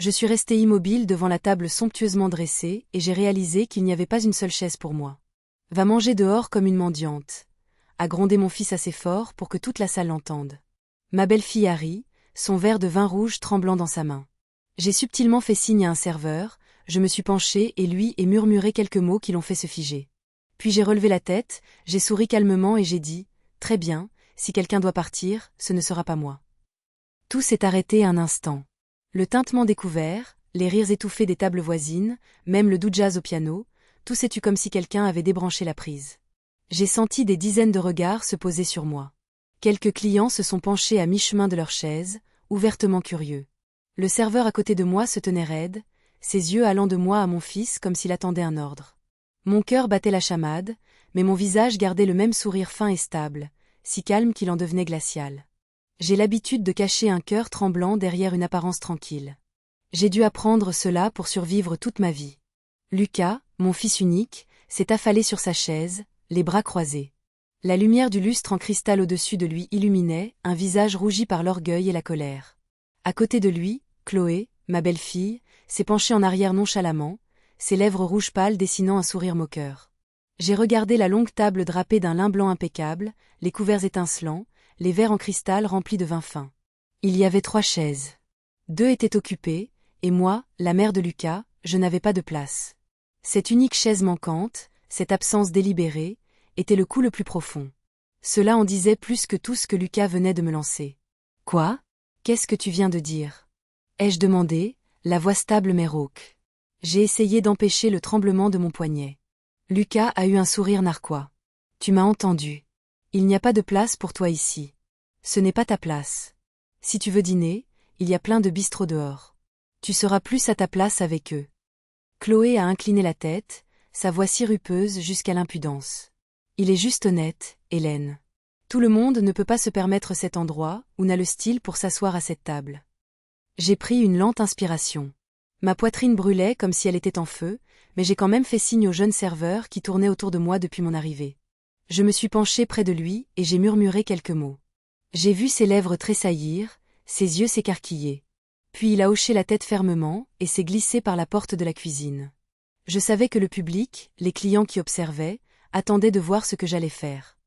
Je suis restée immobile devant la table somptueusement dressée et j'ai réalisé qu'il n'y avait pas une seule chaise pour moi. Va manger dehors comme une mendiante, a grondé mon fils assez fort pour que toute la salle l'entende. Ma belle-fille a ri, son verre de vin rouge tremblant dans sa main. J'ai subtilement fait signe à un serveur, je me suis penchée et lui ai murmuré quelques mots qui l'ont fait se figer. Puis j'ai relevé la tête, j'ai souri calmement et j'ai dit « Très bien, si quelqu'un doit partir, ce ne sera pas moi. » Tout s'est arrêté un instant. Le tintement des couverts, les rires étouffés des tables voisines, même le doux jazz au piano, tout s'est tu comme si quelqu'un avait débranché la prise. J'ai senti des dizaines de regards se poser sur moi. Quelques clients se sont penchés à mi-chemin de leur chaise, ouvertement curieux. Le serveur à côté de moi se tenait raide, ses yeux allant de moi à mon fils comme s'il attendait un ordre. Mon cœur battait la chamade, mais mon visage gardait le même sourire fin et stable, si calme qu'il en devenait glacial. J'ai l'habitude de cacher un cœur tremblant derrière une apparence tranquille. J'ai dû apprendre cela pour survivre toute ma vie. Lucas, mon fils unique, s'est affalé sur sa chaise, les bras croisés. La lumière du lustre en cristal au-dessus de lui illuminait un visage rougi par l'orgueil et la colère. À côté de lui, Chloé, ma belle-fille, s'est penchée en arrière nonchalamment, ses lèvres rouges pâles dessinant un sourire moqueur. J'ai regardé la longue table drapée d'un lin blanc impeccable, les couverts étincelants, les verres en cristal remplis de vin fin. Il y avait 3 chaises. 2 étaient occupées, et moi, la mère de Lucas, je n'avais pas de place. Cette unique chaise manquante, cette absence délibérée, était le coup le plus profond. Cela en disait plus que tout ce que Lucas venait de me lancer. « Quoi ? Qu'est-ce que tu viens de dire » ai-je demandé, la voix stable mais rauque. J'ai essayé d'empêcher le tremblement de mon poignet. Lucas a eu un sourire narquois. « Tu m'as entendu. Il n'y a pas de place pour toi ici. Ce n'est pas ta place. Si tu veux dîner, il y a plein de bistrots dehors. Tu seras plus à ta place avec eux. » Chloé a incliné la tête, sa voix sirupeuse jusqu'à l'impudence. « Il est juste honnête, Hélène. Tout le monde ne peut pas se permettre cet endroit ou n'a le style pour s'asseoir à cette table. » J'ai pris une lente inspiration. Ma poitrine brûlait comme si elle était en feu, mais j'ai quand même fait signe au jeune serveur qui tournait autour de moi depuis mon arrivée. Je me suis penchée près de lui et j'ai murmuré quelques mots. J'ai vu ses lèvres tressaillir, ses yeux s'écarquiller. Puis il a hoché la tête fermement et s'est glissé par la porte de la cuisine. Je savais que le public, les clients qui observaient, attendaient de voir ce que j'allais faire.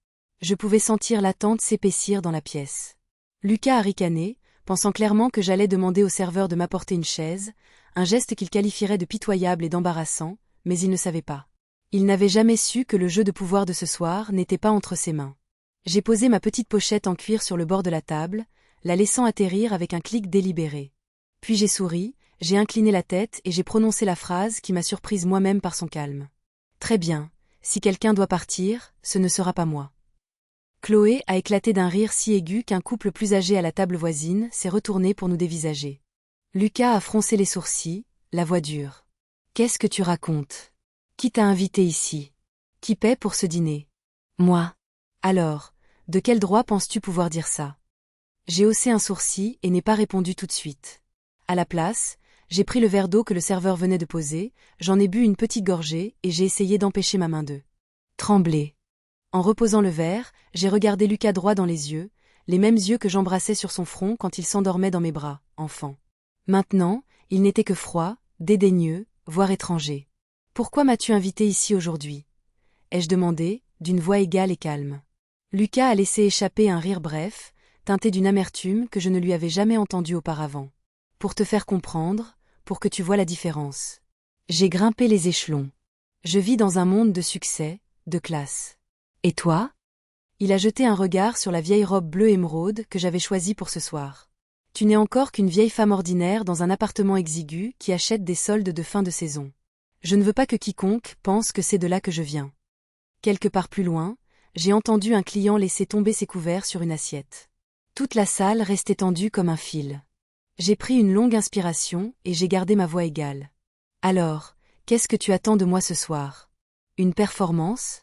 Je pouvais sentir l'attente s'épaissir dans la pièce. Lucas a ricané, pensant clairement que j'allais demander au serveur de m'apporter une chaise, un geste qu'il qualifierait de pitoyable et d'embarrassant, mais il ne savait pas. Il n'avait jamais su que le jeu de pouvoir de ce soir n'était pas entre ses mains. J'ai posé ma petite pochette en cuir sur le bord de la table, la laissant atterrir avec un clic délibéré. Puis j'ai souri, j'ai incliné la tête et j'ai prononcé la phrase qui m'a surprise moi-même par son calme. « Très bien, si quelqu'un doit partir, ce ne sera pas moi. » Chloé a éclaté d'un rire si aigu qu'un couple plus âgé à la table voisine s'est retourné pour nous dévisager. Lucas a froncé les sourcils, la voix dure. « Qu'est-ce que tu racontes ? Qui t'a invité ici ? Qui paie pour ce dîner ? Moi. Alors, de quel droit penses-tu pouvoir dire ça ? » J'ai haussé un sourcil et n'ai pas répondu tout de suite. À la place, j'ai pris le verre d'eau que le serveur venait de poser, j'en ai bu une petite gorgée et j'ai essayé d'empêcher ma main de trembler. En reposant le verre, j'ai regardé Lucas droit dans les yeux, les mêmes yeux que j'embrassais sur son front quand il s'endormait dans mes bras, enfant. Maintenant, il n'était que froid, dédaigneux, voire étranger. « Pourquoi m'as-tu invité ici aujourd'hui » ai-je demandé, d'une voix égale et calme. Lucas a laissé échapper un rire bref, teinté d'une amertume que je ne lui avais jamais entendue auparavant. « Pour te faire comprendre, pour que tu vois la différence. J'ai grimpé les échelons. Je vis dans un monde de succès, de classe. Et toi ?» Il a jeté un regard sur la vieille robe bleu émeraude que j'avais choisie pour ce soir. « Tu n'es encore qu'une vieille femme ordinaire dans un appartement exigu qui achète des soldes de fin de saison. Je ne veux pas que quiconque pense que c'est de là que je viens. » Quelque part plus loin, j'ai entendu un client laisser tomber ses couverts sur une assiette. Toute la salle restait tendue comme un fil. J'ai pris une longue inspiration et j'ai gardé ma voix égale. « Alors, qu'est-ce que tu attends de moi ce soir ? Une performance ?»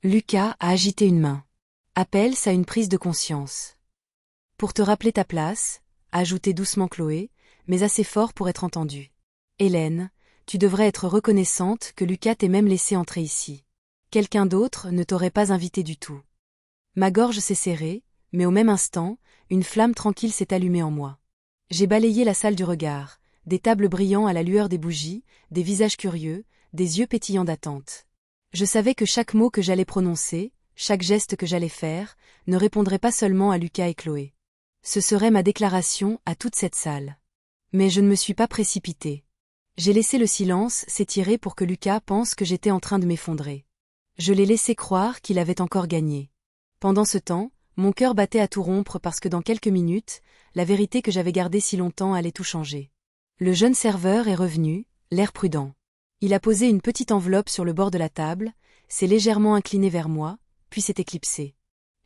Lucas a agité une main. « Appelle ça une prise de conscience. »« Pour te rappeler ta place, » a ajouté doucement Chloé, mais assez fort pour être entendue. « Hélène, tu devrais être reconnaissante que Lucas t'ait même laissé entrer ici. Quelqu'un d'autre ne t'aurait pas invité du tout. » Ma gorge s'est serrée, mais au même instant, une flamme tranquille s'est allumée en moi. J'ai balayé la salle du regard, des tables brillant à la lueur des bougies, des visages curieux, des yeux pétillants d'attente. Je savais que chaque mot que j'allais prononcer, chaque geste que j'allais faire, ne répondrait pas seulement à Lucas et Chloé. Ce serait ma déclaration à toute cette salle. Mais je ne me suis pas précipitée. J'ai laissé le silence s'étirer pour que Lucas pense que j'étais en train de m'effondrer. Je l'ai laissé croire qu'il avait encore gagné. Pendant ce temps, mon cœur battait à tout rompre parce que dans quelques minutes, la vérité que j'avais gardée si longtemps allait tout changer. Le jeune serveur est revenu, l'air prudent. Il a posé une petite enveloppe sur le bord de la table, s'est légèrement incliné vers moi, puis s'est éclipsé.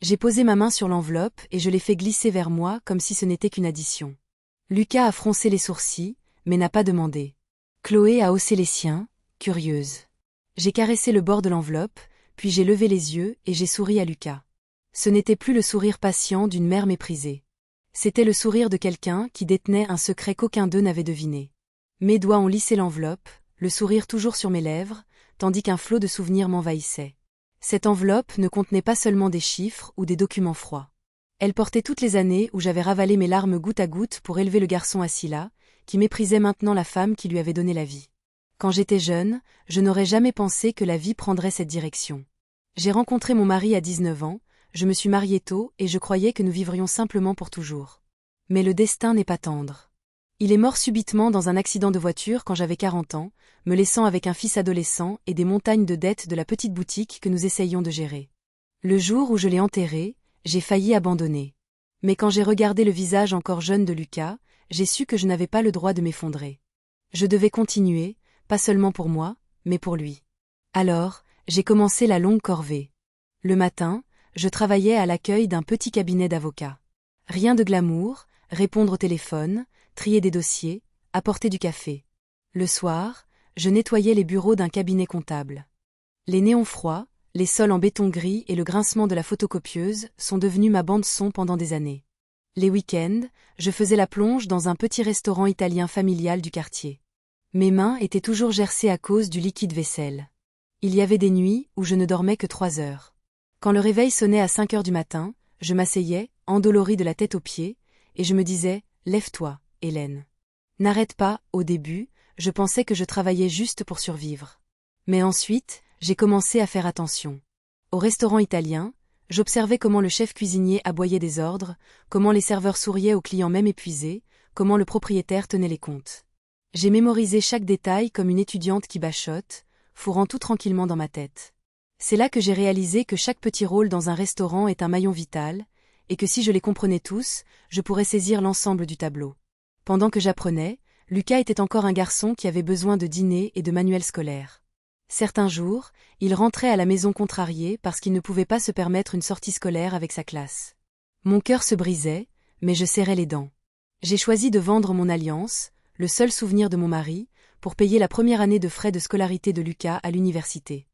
J'ai posé ma main sur l'enveloppe et je l'ai fait glisser vers moi comme si ce n'était qu'une addition. Lucas a froncé les sourcils, mais n'a pas demandé. Chloé a haussé les siens, curieuse. J'ai caressé le bord de l'enveloppe, puis j'ai levé les yeux et j'ai souri à Lucas. Ce n'était plus le sourire patient d'une mère méprisée. C'était le sourire de quelqu'un qui détenait un secret qu'aucun d'eux n'avait deviné. Mes doigts ont lissé l'enveloppe, le sourire toujours sur mes lèvres, tandis qu'un flot de souvenirs m'envahissait. Cette enveloppe ne contenait pas seulement des chiffres ou des documents froids. Elle portait toutes les années où j'avais ravalé mes larmes goutte à goutte pour élever le garçon assis là, qui méprisait maintenant la femme qui lui avait donné la vie. Quand j'étais jeune, je n'aurais jamais pensé que la vie prendrait cette direction. J'ai rencontré mon mari à 19 ans, je me suis mariée tôt et je croyais que nous vivrions simplement pour toujours. Mais le destin n'est pas tendre. Il est mort subitement dans un accident de voiture quand j'avais 40 ans, me laissant avec un fils adolescent et des montagnes de dettes de la petite boutique que nous essayions de gérer. Le jour où je l'ai enterré, j'ai failli abandonner. Mais quand j'ai regardé le visage encore jeune de Lucas, j'ai su que je n'avais pas le droit de m'effondrer. Je devais continuer, pas seulement pour moi, mais pour lui. Alors, j'ai commencé la longue corvée. Le matin, je travaillais à l'accueil d'un petit cabinet d'avocats. Rien de glamour, répondre au téléphone, trier des dossiers, apporter du café. Le soir, je nettoyais les bureaux d'un cabinet comptable. Les néons froids, les sols en béton gris et le grincement de la photocopieuse sont devenus ma bande-son pendant des années. Les week-ends, je faisais la plonge dans un petit restaurant italien familial du quartier. Mes mains étaient toujours gercées à cause du liquide vaisselle. Il y avait des nuits où je ne dormais que 3 heures. Quand le réveil sonnait à 5 heures du matin, je m'asseyais, endolorie de la tête aux pieds, et je me disais « Lève-toi, Hélène. N'arrête pas, au début, je pensais que je travaillais juste pour survivre. Mais ensuite, j'ai commencé à faire attention. Au restaurant italien, j'observais comment le chef cuisinier aboyait des ordres, comment les serveurs souriaient aux clients même épuisés, comment le propriétaire tenait les comptes. J'ai mémorisé chaque détail comme une étudiante qui bachote, fourrant tout tranquillement dans ma tête. C'est là que j'ai réalisé que chaque petit rôle dans un restaurant est un maillon vital, et que si je les comprenais tous, je pourrais saisir l'ensemble du tableau. Pendant que j'apprenais, Lucas était encore un garçon qui avait besoin de dîner et de manuels scolaires. Certains jours, il rentrait à la maison contrarié parce qu'il ne pouvait pas se permettre une sortie scolaire avec sa classe. Mon cœur se brisait, mais je serrais les dents. J'ai choisi de vendre mon alliance, le seul souvenir de mon mari, pour payer la première année de frais de scolarité de Lucas à l'université.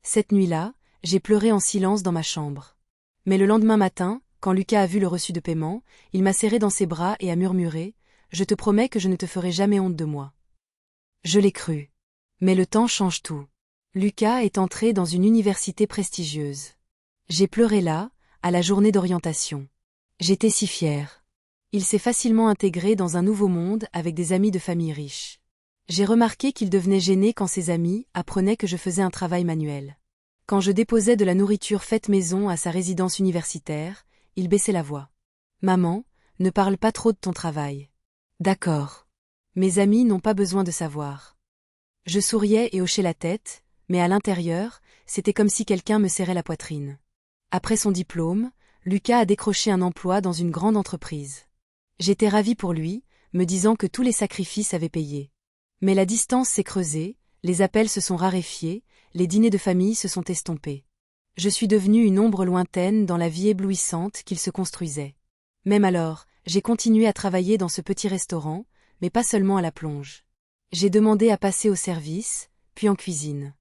Cette nuit-là, j'ai pleuré en silence dans ma chambre. Mais le lendemain matin, quand Lucas a vu le reçu de paiement, il m'a serré dans ses bras et a murmuré « Je te promets que je ne te ferai jamais honte de moi. » Je l'ai cru. Mais le temps change tout. Lucas est entré dans une université prestigieuse. J'ai pleuré là, à la journée d'orientation. J'étais si fière. Il s'est facilement intégré dans un nouveau monde avec des amis de famille riches. J'ai remarqué qu'il devenait gêné quand ses amis apprenaient que je faisais un travail manuel. Quand je déposais de la nourriture faite maison à sa résidence universitaire, il baissait la voix. « Maman, ne parle pas trop de ton travail. »« D'accord. Mes amis n'ont pas besoin de savoir. » Je souriais et hochais la tête, mais à l'intérieur, c'était comme si quelqu'un me serrait la poitrine. Après son diplôme, Lucas a décroché un emploi dans une grande entreprise. J'étais ravie pour lui, me disant que tous les sacrifices avaient payé. Mais la distance s'est creusée, les appels se sont raréfiés, les dîners de famille se sont estompés. Je suis devenue une ombre lointaine dans la vie éblouissante qu'il se construisait. Même alors, j'ai continué à travailler dans ce petit restaurant, mais pas seulement à la plonge. J'ai demandé à passer au service, puis en cuisine.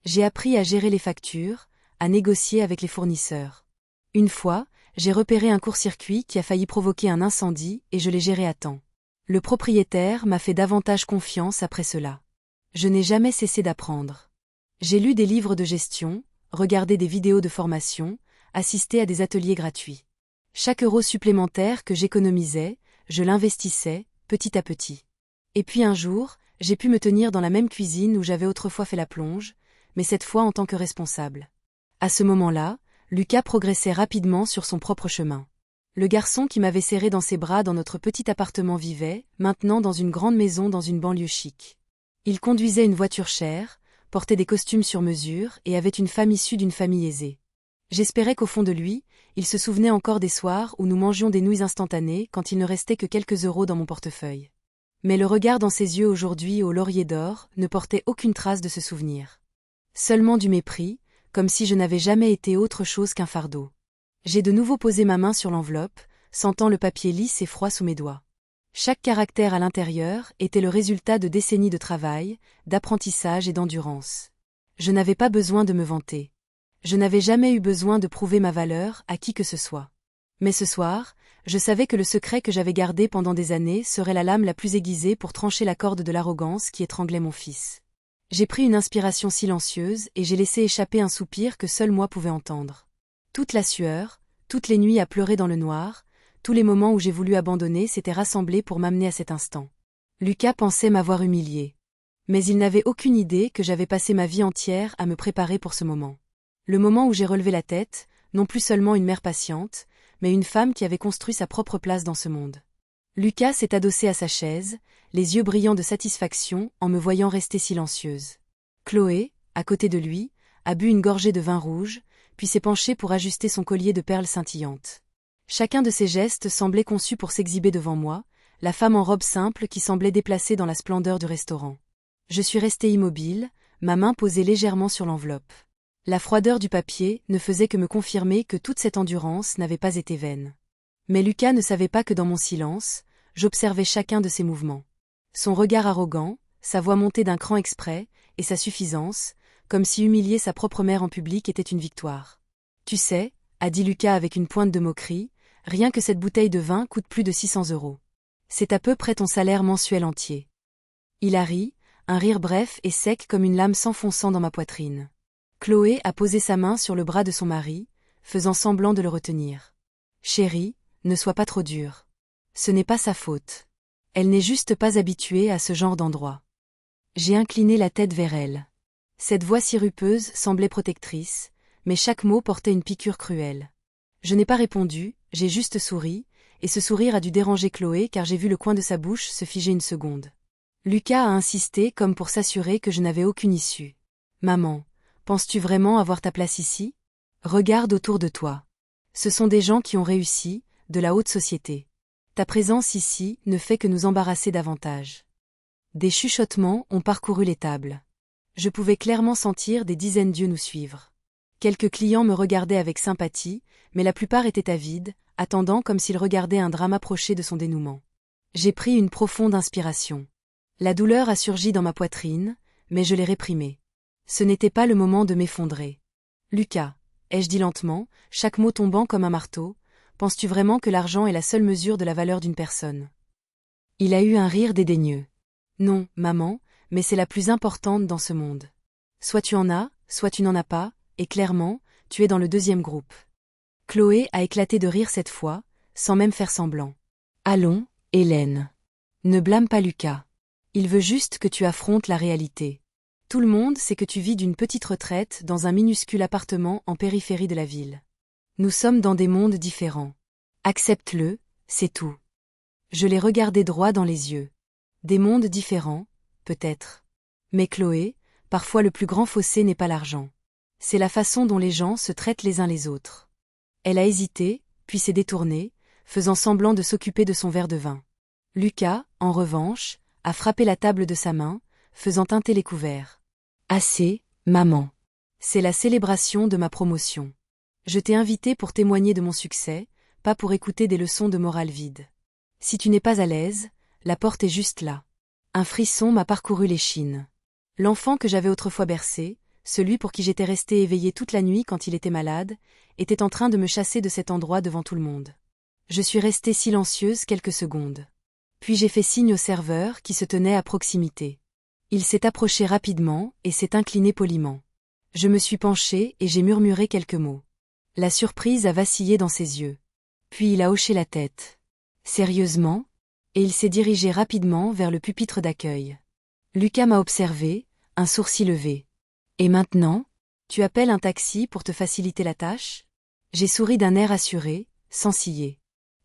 J'ai appris à gérer les factures, à négocier avec les fournisseurs. Une fois, j'ai repéré un court-circuit qui a failli provoquer un incendie et je l'ai géré à temps. Le propriétaire m'a fait davantage confiance après cela. Je n'ai jamais cessé d'apprendre. J'ai lu des livres de gestion, regardé des vidéos de formation, assisté à des ateliers gratuits. Chaque euro supplémentaire que j'économisais, je l'investissais, petit à petit. Et puis un jour, j'ai pu me tenir dans la même cuisine où j'avais autrefois fait la plonge, mais cette fois en tant que responsable. À ce moment-là, Lucas progressait rapidement sur son propre chemin. Le garçon qui m'avait serré dans ses bras dans notre petit appartement vivait, maintenant dans une grande maison dans une banlieue chic. Il conduisait une voiture chère, portait des costumes sur mesure et avait une femme issue d'une famille aisée. J'espérais qu'au fond de lui, il se souvenait encore des soirs où nous mangions des nouilles instantanées quand il ne restait que quelques euros dans mon portefeuille. Mais le regard dans ses yeux aujourd'hui au laurier d'or ne portait aucune trace de ce souvenir. Seulement du mépris, comme si je n'avais jamais été autre chose qu'un fardeau. J'ai de nouveau posé ma main sur l'enveloppe, sentant le papier lisse et froid sous mes doigts. Chaque caractère à l'intérieur était le résultat de décennies de travail, d'apprentissage et d'endurance. Je n'avais pas besoin de me vanter. Je n'avais jamais eu besoin de prouver ma valeur à qui que ce soit. Mais ce soir, je savais que le secret que j'avais gardé pendant des années serait la lame la plus aiguisée pour trancher la corde de l'arrogance qui étranglait mon fils. J'ai pris une inspiration silencieuse et j'ai laissé échapper un soupir que seul moi pouvais entendre. Toute la sueur, toutes les nuits à pleurer dans le noir, tous les moments où j'ai voulu abandonner s'étaient rassemblés pour m'amener à cet instant. Lucas pensait m'avoir humilié. Mais il n'avait aucune idée que j'avais passé ma vie entière à me préparer pour ce moment. Le moment où j'ai relevé la tête, non plus seulement une mère patiente, mais une femme qui avait construit sa propre place dans ce monde. Lucas s'est adossé à sa chaise, les yeux brillants de satisfaction en me voyant rester silencieuse. Chloé, à côté de lui, a bu une gorgée de vin rouge, puis s'est penchée pour ajuster son collier de perles scintillantes. Chacun de ses gestes semblait conçu pour s'exhiber devant moi, la femme en robe simple qui semblait déplacée dans la splendeur du restaurant. Je suis restée immobile, ma main posée légèrement sur l'enveloppe. La froideur du papier ne faisait que me confirmer que toute cette endurance n'avait pas été vaine. Mais Lucas ne savait pas que dans mon silence, j'observais chacun de ses mouvements. Son regard arrogant, sa voix montée d'un cran exprès, et sa suffisance, comme si humilier sa propre mère en public était une victoire. « Tu sais, » a dit Lucas avec une pointe de moquerie, « rien que cette bouteille de vin coûte plus de 600 euros. C'est à peu près ton salaire mensuel entier. » Il a ri, un rire bref et sec comme une lame s'enfonçant dans ma poitrine. Chloé a posé sa main sur le bras de son mari, faisant semblant de le retenir. « Chérie, ne sois pas trop dure. Ce n'est pas sa faute. Elle n'est juste pas habituée à ce genre d'endroit. » J'ai incliné la tête vers elle. Cette voix sirupeuse semblait protectrice, mais chaque mot portait une piqûre cruelle. Je n'ai pas répondu, j'ai juste souri, et ce sourire a dû déranger Chloé car j'ai vu le coin de sa bouche se figer une seconde. Lucas a insisté comme pour s'assurer que je n'avais aucune issue. « Maman, penses-tu vraiment avoir ta place ici? Regarde autour de toi. Ce sont des gens qui ont réussi, de la haute société. Ta présence ici ne fait que nous embarrasser davantage. » Des chuchotements ont parcouru les tables. Je pouvais clairement sentir des dizaines d'yeux nous suivre. Quelques clients me regardaient avec sympathie, mais la plupart étaient avides, attendant comme s'ils regardaient un drame approcher de son dénouement. J'ai pris une profonde inspiration. La douleur a surgi dans ma poitrine, mais je l'ai réprimée. Ce n'était pas le moment de m'effondrer. « Lucas, » ai-je dit lentement, chaque mot tombant comme un marteau, « penses-tu vraiment que l'argent est la seule mesure de la valeur d'une personne ?» Il a eu un rire dédaigneux. « Non, maman, mais c'est la plus importante dans ce monde. Soit tu en as, soit tu n'en as pas, et clairement, tu es dans le deuxième groupe. » Chloé a éclaté de rire cette fois, sans même faire semblant. « Allons, Hélène. Ne blâme pas Lucas. Il veut juste que tu affrontes la réalité. Tout le monde sait que tu vis d'une petite retraite dans un minuscule appartement en périphérie de la ville. Nous sommes dans des mondes différents. Accepte-le, c'est tout. » Je l'ai regardé droit dans les yeux. Des mondes différents, peut-être. Mais Chloé, parfois le plus grand fossé n'est pas l'argent. C'est la façon dont les gens se traitent les uns les autres. Elle a hésité, puis s'est détournée, faisant semblant de s'occuper de son verre de vin. Lucas, en revanche, a frappé la table de sa main, faisant teinter les couverts. « Assez, maman. C'est la célébration de ma promotion. Je t'ai invité pour témoigner de mon succès, pas pour écouter des leçons de morale vide. Si tu n'es pas à l'aise, la porte est juste là. » Un frisson m'a parcouru l'échine. L'enfant que j'avais autrefois bercé, celui pour qui j'étais restée éveillée toute la nuit quand il était malade, était en train de me chasser de cet endroit devant tout le monde. Je suis restée silencieuse quelques secondes. Puis j'ai fait signe au serveur qui se tenait à proximité. Il s'est approché rapidement et s'est incliné poliment. Je me suis penchée et j'ai murmuré quelques mots. La surprise a vacillé dans ses yeux. Puis il a hoché la tête. « Sérieusement ? Et il s'est dirigé rapidement vers le pupitre d'accueil. Lucas m'a observé, un sourcil levé. Et maintenant? Tu appelles un taxi pour te faciliter la tâche? J'ai souri d'un air assuré, sans ciller.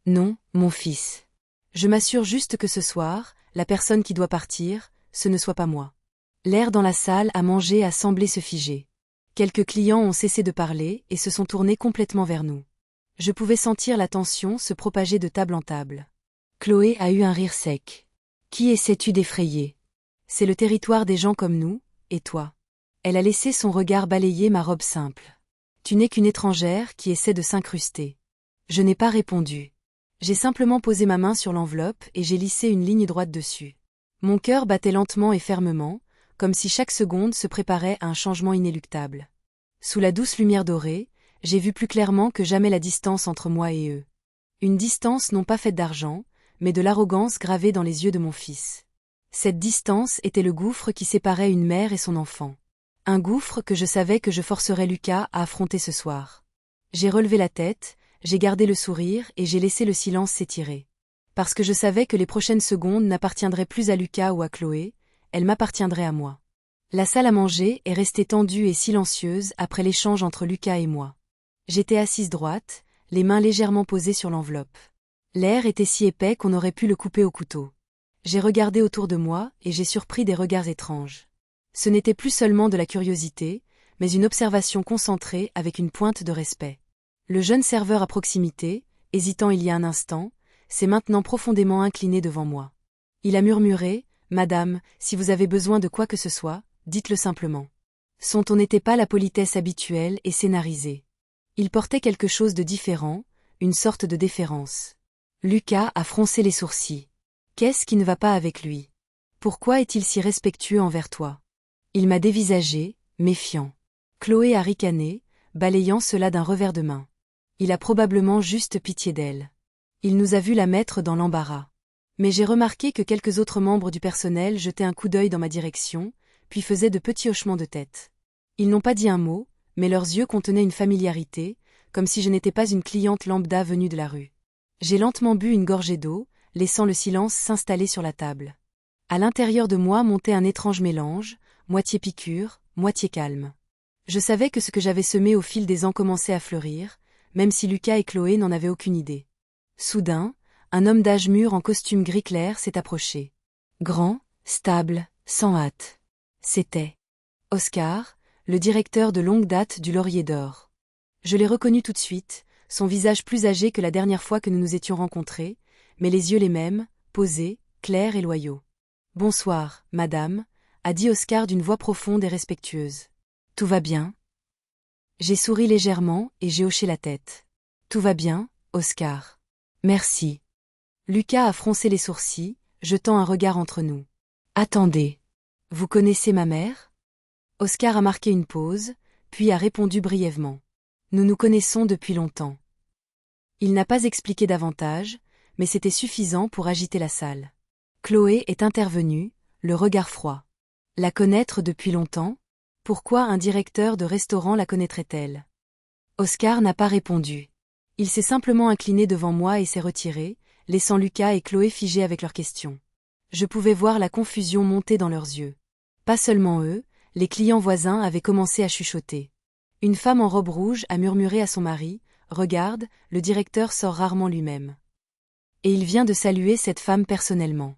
Non, mon fils. Je m'assure juste que ce soir, la personne qui doit partir, ce ne soit pas moi. L'air dans la salle à manger a semblé se figer. Quelques clients ont cessé de parler et se sont tournés complètement vers nous. Je pouvais sentir la tension se propager de table en table. Chloé a eu un rire sec. Qui essaies-tu d'effrayer? C'est le territoire des gens comme nous, et toi? Elle a laissé son regard balayer ma robe simple. Tu n'es qu'une étrangère qui essaie de s'incruster. Je n'ai pas répondu. J'ai simplement posé ma main sur l'enveloppe et j'ai lissé une ligne droite dessus. Mon cœur battait lentement et fermement, comme si chaque seconde se préparait à un changement inéluctable. Sous la douce lumière dorée, j'ai vu plus clairement que jamais la distance entre moi et eux. Une distance non pas faite d'argent, mais de l'arrogance gravée dans les yeux de mon fils. Cette distance était le gouffre qui séparait une mère et son enfant. Un gouffre que je savais que je forcerais Lucas à affronter ce soir. J'ai relevé la tête, j'ai gardé le sourire et j'ai laissé le silence s'étirer. Parce que je savais que les prochaines secondes n'appartiendraient plus à Lucas ou à Chloé, elles m'appartiendraient à moi. La salle à manger est restée tendue et silencieuse après l'échange entre Lucas et moi. J'étais assise droite, les mains légèrement posées sur l'enveloppe. L'air était si épais qu'on aurait pu le couper au couteau. J'ai regardé autour de moi et j'ai surpris des regards étranges. Ce n'était plus seulement de la curiosité, mais une observation concentrée avec une pointe de respect. Le jeune serveur à proximité, hésitant il y a un instant, s'est maintenant profondément incliné devant moi. Il a murmuré, « Madame, si vous avez besoin de quoi que ce soit, dites-le simplement. » Son ton n'était pas la politesse habituelle et scénarisée. Il portait quelque chose de différent, une sorte de déférence. Lucas a froncé les sourcils. Qu'est-ce qui ne va pas avec lui? Pourquoi est-il si respectueux envers toi? Il m'a dévisagé, méfiant. Chloé a ricané, balayant cela d'un revers de main. Il a probablement juste pitié d'elle. Il nous a vu la mettre dans l'embarras. Mais j'ai remarqué que quelques autres membres du personnel jetaient un coup d'œil dans ma direction, puis faisaient de petits hochements de tête. Ils n'ont pas dit un mot, mais leurs yeux contenaient une familiarité, comme si je n'étais pas une cliente lambda venue de la rue. J'ai lentement bu une gorgée d'eau, laissant le silence s'installer sur la table. À l'intérieur de moi montait un étrange mélange, moitié piqûre, moitié calme. Je savais que ce que j'avais semé au fil des ans commençait à fleurir, même si Lucas et Chloé n'en avaient aucune idée. Soudain, un homme d'âge mûr en costume gris clair s'est approché. Grand, stable, sans hâte. C'était Oscar, le directeur de longue date du Laurier d'Or. Je l'ai reconnu tout de suite, son visage plus âgé que la dernière fois que nous nous étions rencontrés, mais les yeux les mêmes, posés, clairs et loyaux. « Bonsoir, madame », a dit Oscar d'une voix profonde et respectueuse. « Tout va bien ?» J'ai souri légèrement et j'ai hoché la tête. « Tout va bien, Oscar. Merci. » Lucas a froncé les sourcils, jetant un regard entre nous. « Attendez. Vous connaissez ma mère ?» Oscar a marqué une pause, puis a répondu brièvement. « Nous nous connaissons depuis longtemps. » Il n'a pas expliqué davantage, mais c'était suffisant pour agiter la salle. Chloé est intervenue, le regard froid. La connaître depuis longtemps? Pourquoi un directeur de restaurant la connaîtrait-elle? Oscar n'a pas répondu. Il s'est simplement incliné devant moi et s'est retiré, laissant Lucas et Chloé figés avec leurs questions. Je pouvais voir la confusion monter dans leurs yeux. Pas seulement eux, les clients voisins avaient commencé à chuchoter. Une femme en robe rouge a murmuré à son mari, « Regarde, le directeur sort rarement lui-même. » Et il vient de saluer cette femme personnellement.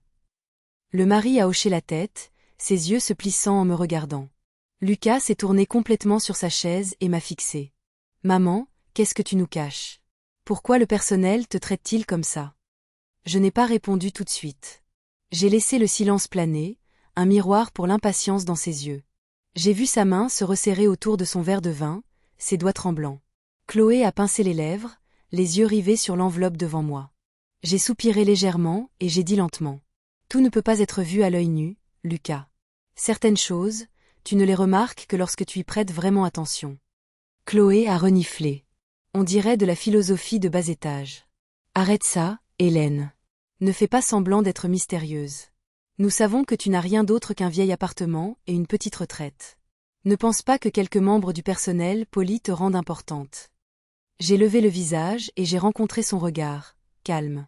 Le mari a hoché la tête, ses yeux se plissant en me regardant. Lucas s'est tourné complètement sur sa chaise et m'a fixé. « Maman, qu'est-ce que tu nous caches? Pourquoi le personnel te traite-t-il comme ça ?» Je n'ai pas répondu tout de suite. J'ai laissé le silence planer, un miroir pour l'impatience dans ses yeux. J'ai vu sa main se resserrer autour de son verre de vin, ses doigts tremblants. Chloé a pincé les lèvres, les yeux rivés sur l'enveloppe devant moi. J'ai soupiré légèrement et j'ai dit lentement. « Tout ne peut pas être vu à l'œil nu, Lucas. Certaines choses, tu ne les remarques que lorsque tu y prêtes vraiment attention. » Chloé a reniflé. On dirait de la philosophie de bas étage. « Arrête ça, Hélène. Ne fais pas semblant d'être mystérieuse. Nous savons que tu n'as rien d'autre qu'un vieil appartement et une petite retraite. Ne pense pas que quelques membres du personnel poli te rendent importante. » J'ai levé le visage et j'ai rencontré son regard, calme.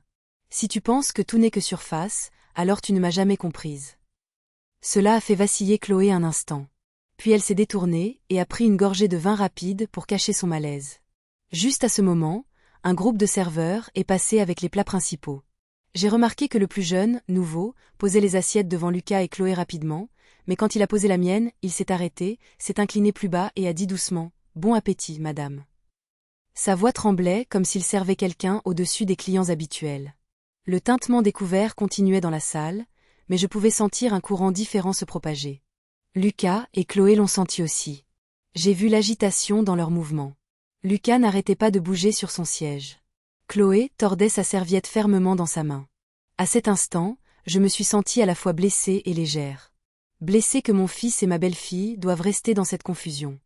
Si tu penses que tout n'est que surface, alors tu ne m'as jamais comprise. Cela a fait vaciller Chloé un instant. Puis elle s'est détournée et a pris une gorgée de vin rapide pour cacher son malaise. Juste à ce moment, un groupe de serveurs est passé avec les plats principaux. J'ai remarqué que le plus jeune, nouveau, posait les assiettes devant Lucas et Chloé rapidement, mais quand il a posé la mienne, il s'est arrêté, s'est incliné plus bas et a dit doucement « Bon appétit, madame ». Sa voix tremblait comme s'il servait quelqu'un au-dessus des clients habituels. Le tintement des couverts continuait dans la salle, mais je pouvais sentir un courant différent se propager. Lucas et Chloé l'ont senti aussi. J'ai vu l'agitation dans leurs mouvements. Lucas n'arrêtait pas de bouger sur son siège. Chloé tordait sa serviette fermement dans sa main. À cet instant, je me suis sentie à la fois blessée et légère. Blessée que mon fils et ma belle-fille doivent rester dans cette confusion.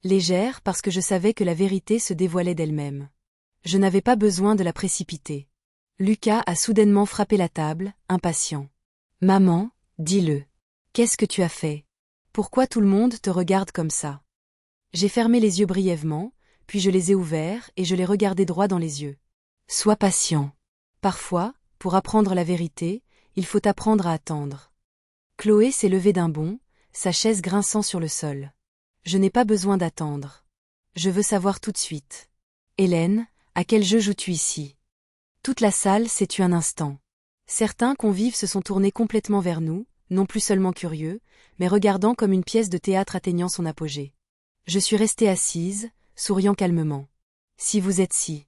Légère parce que je savais que la vérité se dévoilait d'elle-même. Je n'avais pas besoin de la précipiter. Lucas a soudainement frappé la table, impatient. « Maman, dis-le. Qu'est-ce que tu as fait? Pourquoi tout le monde te regarde comme ça ?» J'ai fermé les yeux brièvement, puis je les ai ouverts et je les regardai droit dans les yeux. « Sois patient. Parfois, pour apprendre la vérité, il faut apprendre à attendre. » Chloé s'est levée d'un bond, sa chaise grinçant sur le sol. « Je n'ai pas besoin d'attendre. Je veux savoir tout de suite. Hélène, à quel jeu joues-tu ici? » Toute la salle s'est tue un instant. Certains convives se sont tournés complètement vers nous, non plus seulement curieux, mais regardant comme une pièce de théâtre atteignant son apogée. Je suis restée assise, souriant calmement. Si vous êtes si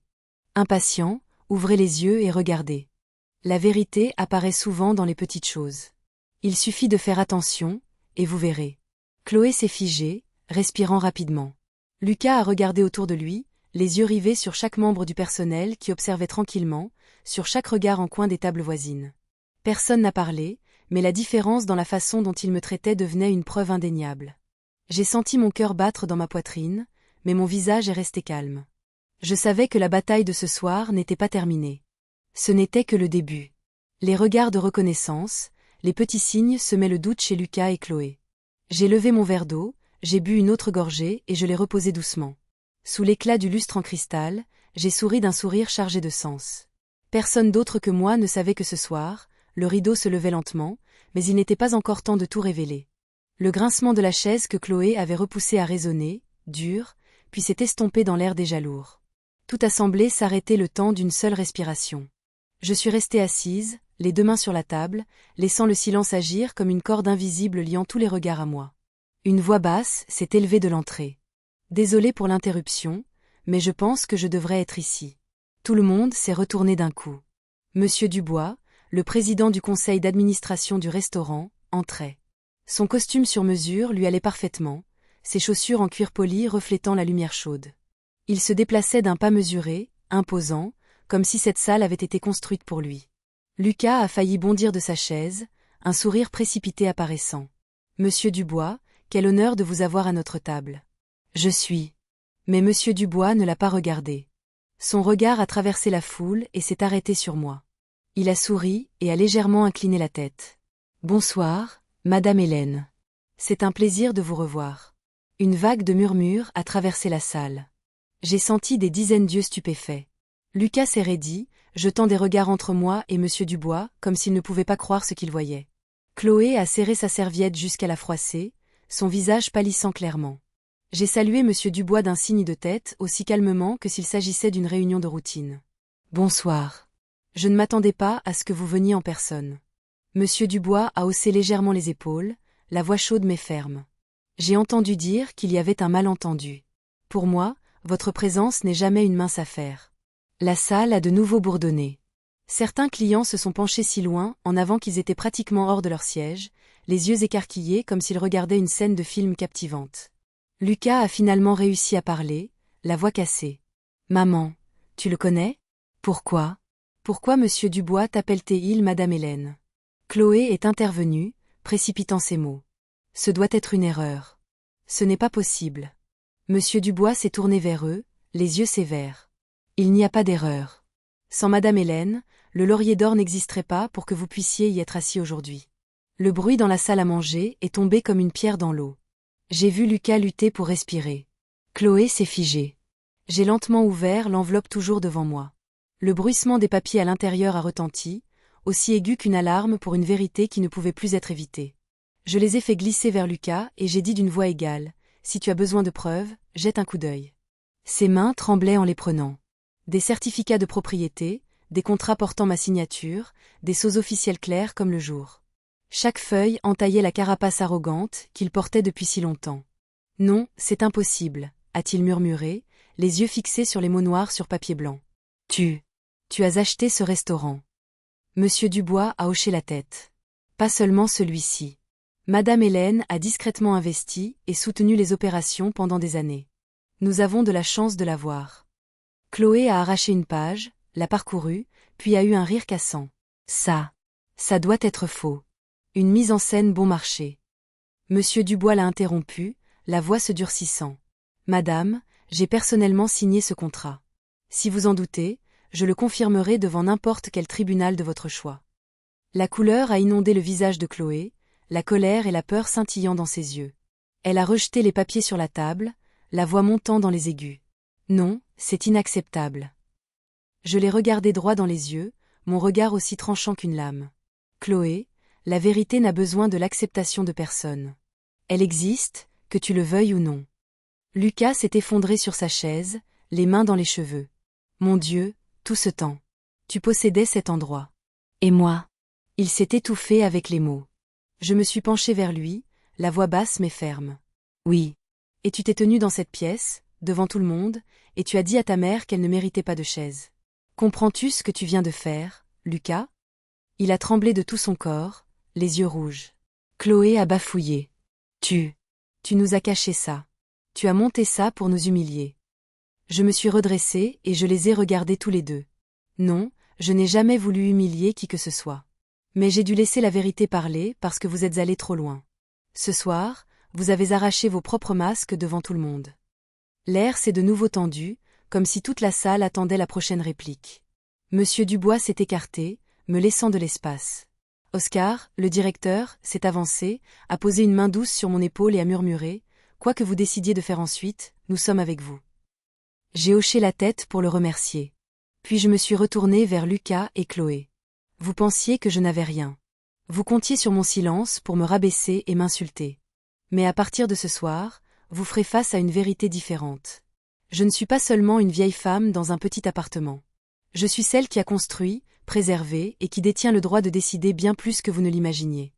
impatient, ouvrez les yeux et regardez. La vérité apparaît souvent dans les petites choses. Il suffit de faire attention, et vous verrez. Chloé s'est figée, respirant rapidement. Lucas a regardé autour de lui, les yeux rivés sur chaque membre du personnel qui observait tranquillement, sur chaque regard en coin des tables voisines. Personne n'a parlé, mais la différence dans la façon dont il me traitait devenait une preuve indéniable. J'ai senti mon cœur battre dans ma poitrine, mais mon visage est resté calme. Je savais que la bataille de ce soir n'était pas terminée. Ce n'était que le début. Les regards de reconnaissance, les petits signes semaient le doute chez Lucas et Chloé. J'ai levé mon verre d'eau, j'ai bu une autre gorgée et je l'ai reposé doucement. Sous l'éclat du lustre en cristal, j'ai souri d'un sourire chargé de sens. Personne d'autre que moi ne savait que ce soir, le rideau se levait lentement, mais il n'était pas encore temps de tout révéler. Le grincement de la chaise que Chloé avait repoussé a résonné, dur, puis s'est estompé dans l'air déjà lourd. Tout a semblé s'arrêter le temps d'une seule respiration. Je suis restée assise, les deux mains sur la table, laissant le silence agir comme une corde invisible liant tous les regards à moi. Une voix basse s'est élevée de l'entrée. Désolée pour l'interruption, mais je pense que je devrais être ici. Tout le monde s'est retourné d'un coup. Monsieur Dubois, le président du conseil d'administration du restaurant, entrait. Son costume sur mesure lui allait parfaitement, ses chaussures en cuir poli reflétant la lumière chaude. Il se déplaçait d'un pas mesuré, imposant, comme si cette salle avait été construite pour lui. Lucas a failli bondir de sa chaise, un sourire précipité apparaissant. « Monsieur Dubois, quel honneur de vous avoir à notre table. » « Je suis. » Mais Monsieur Dubois ne l'a pas regardé. Son regard a traversé la foule et s'est arrêté sur moi. Il a souri et a légèrement incliné la tête. « Bonsoir, Madame Hélène. C'est un plaisir de vous revoir. » Une vague de murmures a traversé la salle. J'ai senti des dizaines d'yeux stupéfaits. Lucas s'est raidi, jetant des regards entre moi et Monsieur Dubois, comme s'il ne pouvait pas croire ce qu'il voyait. Chloé a serré sa serviette jusqu'à la froisser, son visage pâlissant clairement. J'ai salué Monsieur Dubois d'un signe de tête aussi calmement que s'il s'agissait d'une réunion de routine. « Bonsoir. Je ne m'attendais pas à ce que vous veniez en personne. » Monsieur Dubois a haussé légèrement les épaules, la voix chaude mais ferme. « J'ai entendu dire qu'il y avait un malentendu. Pour moi, votre présence n'est jamais une mince affaire. » La salle a de nouveau bourdonné. Certains clients se sont penchés si loin en avant qu'ils étaient pratiquement hors de leur siège, les yeux écarquillés comme s'ils regardaient une scène de film captivante. Lucas a finalement réussi à parler, la voix cassée. « Maman, tu le connais? Pourquoi? Pourquoi Monsieur Dubois t'appelle-t-il Madame Hélène ?» Chloé est intervenue, précipitant ses mots. « Ce doit être une erreur. Ce n'est pas possible. » Monsieur Dubois s'est tourné vers eux, les yeux sévères. « Il n'y a pas d'erreur. Sans Madame Hélène, le laurier d'or n'existerait pas pour que vous puissiez y être assis aujourd'hui. » Le bruit dans la salle à manger est tombé comme une pierre dans l'eau. J'ai vu Lucas lutter pour respirer. Chloé s'est figée. J'ai lentement ouvert l'enveloppe toujours devant moi. Le bruissement des papiers à l'intérieur a retenti, aussi aigu qu'une alarme pour une vérité qui ne pouvait plus être évitée. Je les ai fait glisser vers Lucas et j'ai dit d'une voix égale, « Si tu as besoin de preuves, jette un coup d'œil. » Ses mains tremblaient en les prenant. Des certificats de propriété, des contrats portant ma signature, des sceaux officiels clairs comme le jour. Chaque feuille entaillait la carapace arrogante qu'il portait depuis si longtemps. « Non, c'est impossible », a-t-il murmuré, les yeux fixés sur les mots noirs sur papier blanc. « Tu as acheté ce restaurant. » Monsieur Dubois a hoché la tête. Pas seulement celui-ci. Madame Hélène a discrètement investi et soutenu les opérations pendant des années. Nous avons de la chance de la voir. Chloé a arraché une page, l'a parcourue, puis a eu un rire cassant. Ça doit être faux. Une mise en scène bon marché. Monsieur Dubois l'a interrompu, la voix se durcissant. Madame, j'ai personnellement signé ce contrat. Si vous en doutez, je le confirmerai devant n'importe quel tribunal de votre choix. La couleur a inondé le visage de Chloé, la colère et la peur scintillant dans ses yeux. Elle a rejeté les papiers sur la table, la voix montant dans les aigus. Non, c'est inacceptable. Je l'ai regardé droit dans les yeux, mon regard aussi tranchant qu'une lame. Chloé, la vérité n'a besoin de l'acceptation de personne. Elle existe, que tu le veuilles ou non. Lucas s'est effondré sur sa chaise, les mains dans les cheveux. Mon Dieu, tout ce temps. Tu possédais cet endroit. Et moi? Il s'est étouffé avec les mots. Je me suis penchée vers lui, la voix basse mais ferme. Oui. Et tu t'es tenu dans cette pièce, devant tout le monde, et tu as dit à ta mère qu'elle ne méritait pas de chaise. Comprends-tu ce que tu viens de faire, Lucas? Il a tremblé de tout son corps, les yeux rouges. Chloé a bafouillé. Tu nous as caché ça. Tu as monté ça pour nous humilier. Je me suis redressée et je les ai regardés tous les deux. Non, je n'ai jamais voulu humilier qui que ce soit. Mais j'ai dû laisser la vérité parler parce que vous êtes allés trop loin. Ce soir, vous avez arraché vos propres masques devant tout le monde. L'air s'est de nouveau tendu, comme si toute la salle attendait la prochaine réplique. Monsieur Dubois s'est écarté, me laissant de l'espace. Oscar, le directeur, s'est avancé, a posé une main douce sur mon épaule et a murmuré « Quoi que vous décidiez de faire ensuite, nous sommes avec vous. » J'ai hoché la tête pour le remercier. Puis je me suis retournée vers Lucas et Chloé. Vous pensiez que je n'avais rien. Vous comptiez sur mon silence pour me rabaisser et m'insulter. Mais à partir de ce soir, vous ferez face à une vérité différente. Je ne suis pas seulement une vieille femme dans un petit appartement. Je suis celle qui a construit, préservé et qui détient le droit de décider bien plus que vous ne l'imaginiez.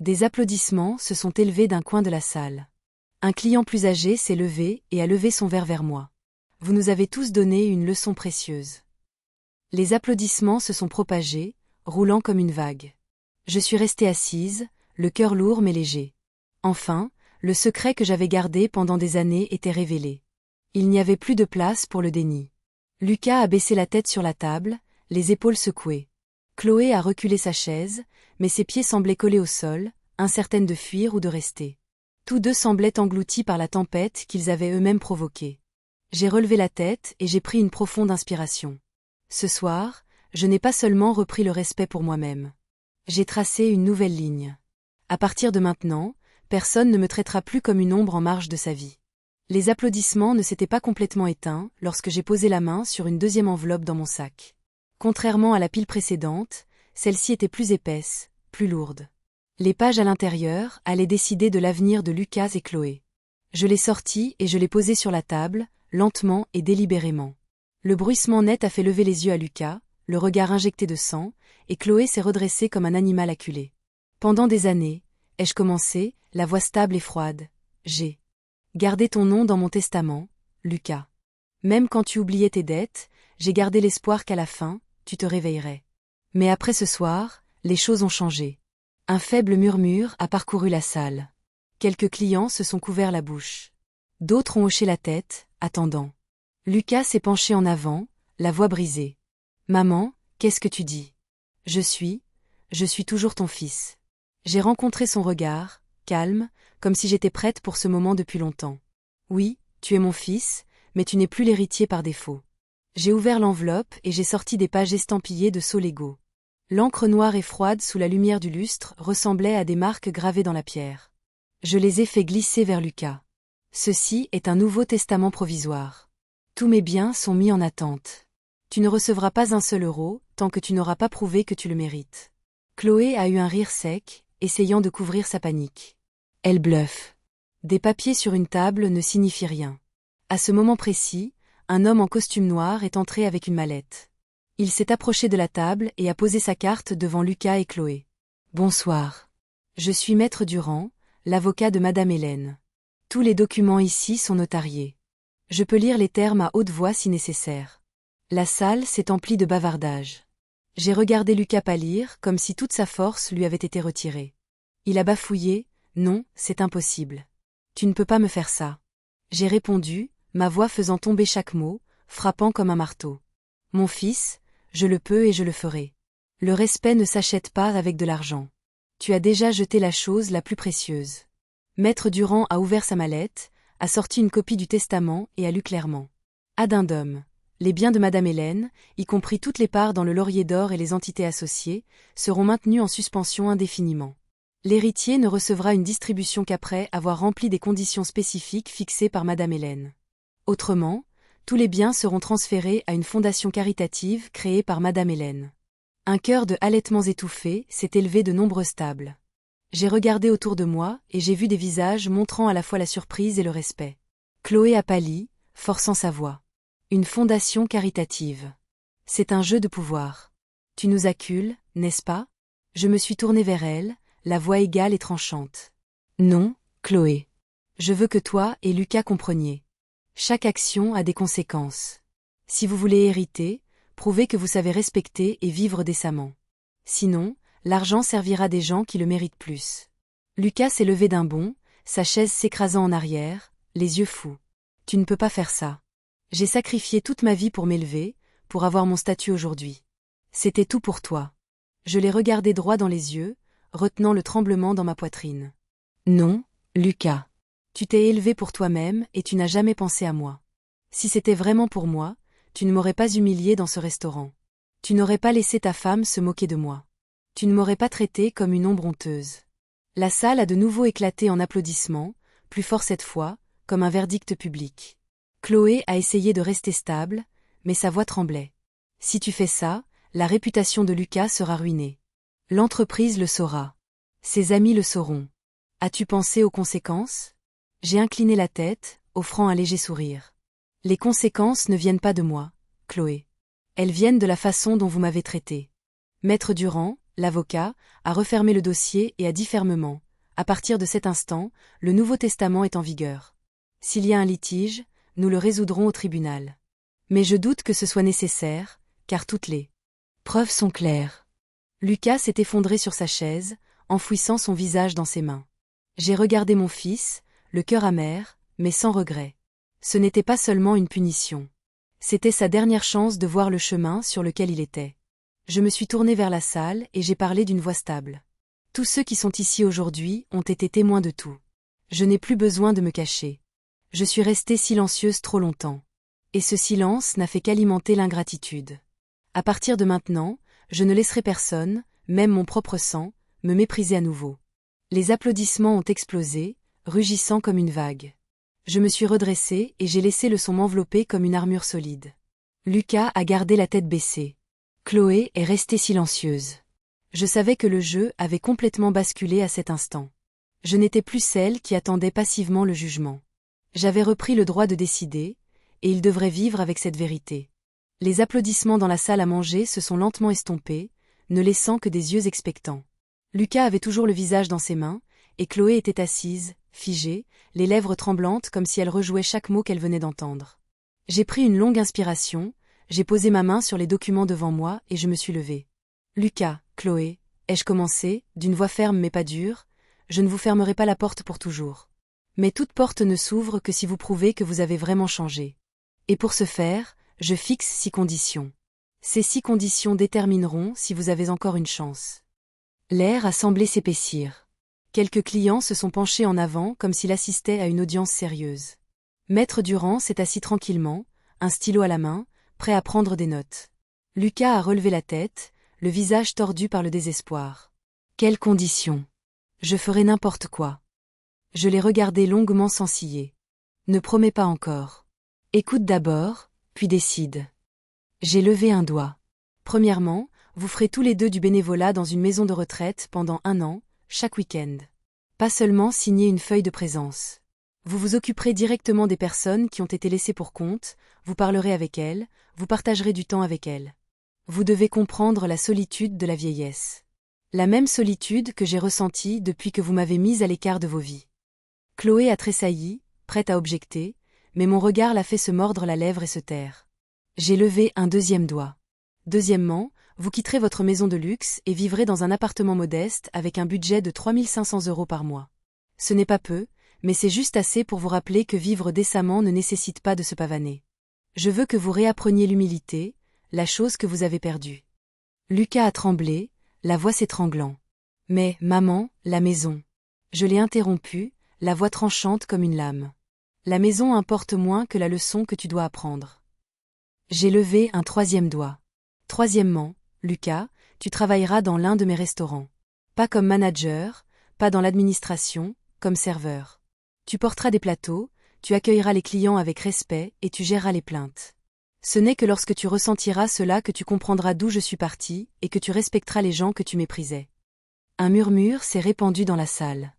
Des applaudissements se sont élevés d'un coin de la salle. Un client plus âgé s'est levé et a levé son verre vers moi. Vous nous avez tous donné une leçon précieuse. Les applaudissements se sont propagés, roulant comme une vague. Je suis restée assise, le cœur lourd mais léger. Enfin, le secret que j'avais gardé pendant des années était révélé. Il n'y avait plus de place pour le déni. Lucas a baissé la tête sur la table, les épaules secouées. Chloé a reculé sa chaise, mais ses pieds semblaient collés au sol, incertaines de fuir ou de rester. Tous deux semblaient engloutis par la tempête qu'ils avaient eux-mêmes provoquée. J'ai relevé la tête et j'ai pris une profonde inspiration. Ce soir, je n'ai pas seulement repris le respect pour moi-même. J'ai tracé une nouvelle ligne. À partir de maintenant, personne ne me traitera plus comme une ombre en marge de sa vie. Les applaudissements ne s'étaient pas complètement éteints lorsque j'ai posé la main sur une deuxième enveloppe dans mon sac. Contrairement à la pile précédente, celle-ci était plus épaisse, plus lourde. Les pages à l'intérieur allaient décider de l'avenir de Lucas et Chloé. Je l'ai sortie et je l'ai posée sur la table, lentement et délibérément. Le bruissement net a fait lever les yeux à Lucas, le regard injecté de sang, et Chloé s'est redressée comme un animal acculé. Pendant des années, ai-je commencé, la voix stable et froide. J'ai gardé ton nom dans mon testament, Lucas. Même quand tu oubliais tes dettes, j'ai gardé l'espoir qu'à la fin, tu te réveillerais. Mais après ce soir, les choses ont changé. Un faible murmure a parcouru la salle. Quelques clients se sont couverts la bouche. D'autres ont hoché la tête, attendant. Lucas s'est penché en avant, la voix brisée. Maman, qu'est-ce que tu dis? Je suis toujours ton fils. J'ai rencontré son regard, calme, comme si j'étais prête pour ce moment depuis longtemps. Oui, tu es mon fils, mais tu n'es plus l'héritier par défaut. J'ai ouvert l'enveloppe et j'ai sorti des pages estampillées de sceaux légaux. L'encre noire et froide sous la lumière du lustre ressemblait à des marques gravées dans la pierre. Je les ai fait glisser vers Lucas. Ceci est un nouveau testament provisoire. Tous mes biens sont mis en attente. Tu ne recevras pas un seul euro, tant que tu n'auras pas prouvé que tu le mérites. Chloé a eu un rire sec, essayant de couvrir sa panique. Elle bluffe. Des papiers sur une table ne signifient rien. À ce moment précis, un homme en costume noir est entré avec une mallette. Il s'est approché de la table et a posé sa carte devant Lucas et Chloé. Bonsoir. Je suis Maître Durand, l'avocat de Madame Hélène. Tous les documents ici sont notariés. Je peux lire les termes à haute voix si nécessaire. La salle s'est emplie de bavardages. J'ai regardé Lucas pâlir comme si toute sa force lui avait été retirée. Il a bafouillé, « Non, c'est impossible. Tu ne peux pas me faire ça. » J'ai répondu, ma voix faisant tomber chaque mot, frappant comme un marteau. Mon fils, je le peux et je le ferai. Le respect ne s'achète pas avec de l'argent. Tu as déjà jeté la chose la plus précieuse. Maître Durand a ouvert sa mallette, a sorti une copie du testament et a lu clairement. Addendum. Les biens de Madame Hélène, y compris toutes les parts dans le Laurier d'Or et les entités associées, seront maintenus en suspension indéfiniment. L'héritier ne recevra une distribution qu'après avoir rempli des conditions spécifiques fixées par Madame Hélène. Autrement, tous les biens seront transférés à une fondation caritative créée par Madame Hélène. Un chœur de halètements étouffés s'est élevé de nombreuses tables. J'ai regardé autour de moi et j'ai vu des visages montrant à la fois la surprise et le respect. Chloé a pâli, forçant sa voix. Une fondation caritative. C'est un jeu de pouvoir. Tu nous accules, n'est-ce pas? Je me suis tournée vers elle, la voix égale et tranchante. Non, Chloé. Je veux que toi et Lucas compreniez. Chaque action a des conséquences. Si vous voulez hériter, prouvez que vous savez respecter et vivre décemment. Sinon, l'argent servira des gens qui le méritent plus. Lucas s'est levé d'un bond, sa chaise s'écrasant en arrière, les yeux fous. Tu ne peux pas faire ça. J'ai sacrifié toute ma vie pour m'élever, pour avoir mon statut aujourd'hui. C'était tout pour toi. Je l'ai regardé droit dans les yeux, retenant le tremblement dans ma poitrine. Non, Lucas. Tu t'es élevé pour toi-même et tu n'as jamais pensé à moi. Si c'était vraiment pour moi, tu ne m'aurais pas humilié dans ce restaurant. Tu n'aurais pas laissé ta femme se moquer de moi. Tu ne m'aurais pas traité comme une ombre honteuse. La salle a de nouveau éclaté en applaudissements, plus fort cette fois, comme un verdict public. Chloé a essayé de rester stable, mais sa voix tremblait. Si tu fais ça, la réputation de Lucas sera ruinée. L'entreprise le saura. Ses amis le sauront. As-tu pensé aux conséquences? J'ai incliné la tête, offrant un léger sourire. Les conséquences ne viennent pas de moi, Chloé. Elles viennent de la façon dont vous m'avez traité. Maître Durand, l'avocat, a refermé le dossier et a dit fermement, à partir de cet instant, le Nouveau Testament est en vigueur. S'il y a un litige, nous le résoudrons au tribunal. Mais je doute que ce soit nécessaire, car toutes les preuves sont claires. Lucas s'est effondré sur sa chaise, enfouissant son visage dans ses mains. J'ai regardé mon fils, le cœur amer, mais sans regret. Ce n'était pas seulement une punition. C'était sa dernière chance de voir le chemin sur lequel il était. Je me suis tournée vers la salle et j'ai parlé d'une voix stable. Tous ceux qui sont ici aujourd'hui ont été témoins de tout. Je n'ai plus besoin de me cacher. Je suis restée silencieuse trop longtemps. Et ce silence n'a fait qu'alimenter l'ingratitude. À partir de maintenant, je ne laisserai personne, même mon propre sang, me mépriser à nouveau. Les applaudissements ont explosé, rugissant comme une vague. Je me suis redressée et j'ai laissé le son m'envelopper comme une armure solide. Lucas a gardé la tête baissée. Chloé est restée silencieuse. Je savais que le jeu avait complètement basculé à cet instant. Je n'étais plus celle qui attendait passivement le jugement. J'avais repris le droit de décider, et il devrait vivre avec cette vérité. Les applaudissements dans la salle à manger se sont lentement estompés, ne laissant que des yeux expectants. Lucas avait toujours le visage dans ses mains, et Chloé était assise, figée, les lèvres tremblantes comme si elle rejouait chaque mot qu'elle venait d'entendre. J'ai pris une longue inspiration, j'ai posé ma main sur les documents devant moi et je me suis levée. Lucas, Chloé, ai-je commencé, d'une voix ferme mais pas dure, je ne vous fermerai pas la porte pour toujours. Mais toute porte ne s'ouvre que si vous prouvez que vous avez vraiment changé. Et pour ce faire, je fixe 6 conditions. Ces 6 conditions détermineront si vous avez encore une chance. L'air a semblé s'épaissir. Quelques clients se sont penchés en avant comme s'il assistait à une audience sérieuse. Maître Durand s'est assis tranquillement, un stylo à la main, prêt à prendre des notes. Lucas a relevé la tête, le visage tordu par le désespoir. Quelles conditions? Je ferai n'importe quoi. Je l'ai regardé longuement sans ciller. Ne promets pas encore. Écoute d'abord, puis décide. J'ai levé un doigt. Premièrement, vous ferez tous les deux du bénévolat dans une maison de retraite pendant 1 an, chaque week-end. Pas seulement signer une feuille de présence. Vous vous occuperez directement des personnes qui ont été laissées pour compte, vous parlerez avec elles, vous partagerez du temps avec elles. Vous devez comprendre la solitude de la vieillesse. La même solitude que j'ai ressentie depuis que vous m'avez mise à l'écart de vos vies. Chloé a tressailli, prête à objecter, mais mon regard l'a fait se mordre la lèvre et se taire. J'ai levé un deuxième doigt. Deuxièmement, vous quitterez votre maison de luxe et vivrez dans un appartement modeste avec un budget de 3 500 € par mois. Ce n'est pas peu, mais c'est juste assez pour vous rappeler que vivre décemment ne nécessite pas de se pavaner. Je veux que vous réappreniez l'humilité, la chose que vous avez perdue. Lucas a tremblé, la voix s'étranglant. Mais, maman, la maison. Je l'ai interrompue, la voix tranchante comme une lame. La maison importe moins que la leçon que tu dois apprendre. J'ai levé un troisième doigt. Troisièmement, Lucas, tu travailleras dans l'un de mes restaurants. Pas comme manager, pas dans l'administration, comme serveur. Tu porteras des plateaux, tu accueilleras les clients avec respect et tu géreras les plaintes. Ce n'est que lorsque tu ressentiras cela que tu comprendras d'où je suis parti et que tu respecteras les gens que tu méprisais. Un murmure s'est répandu dans la salle.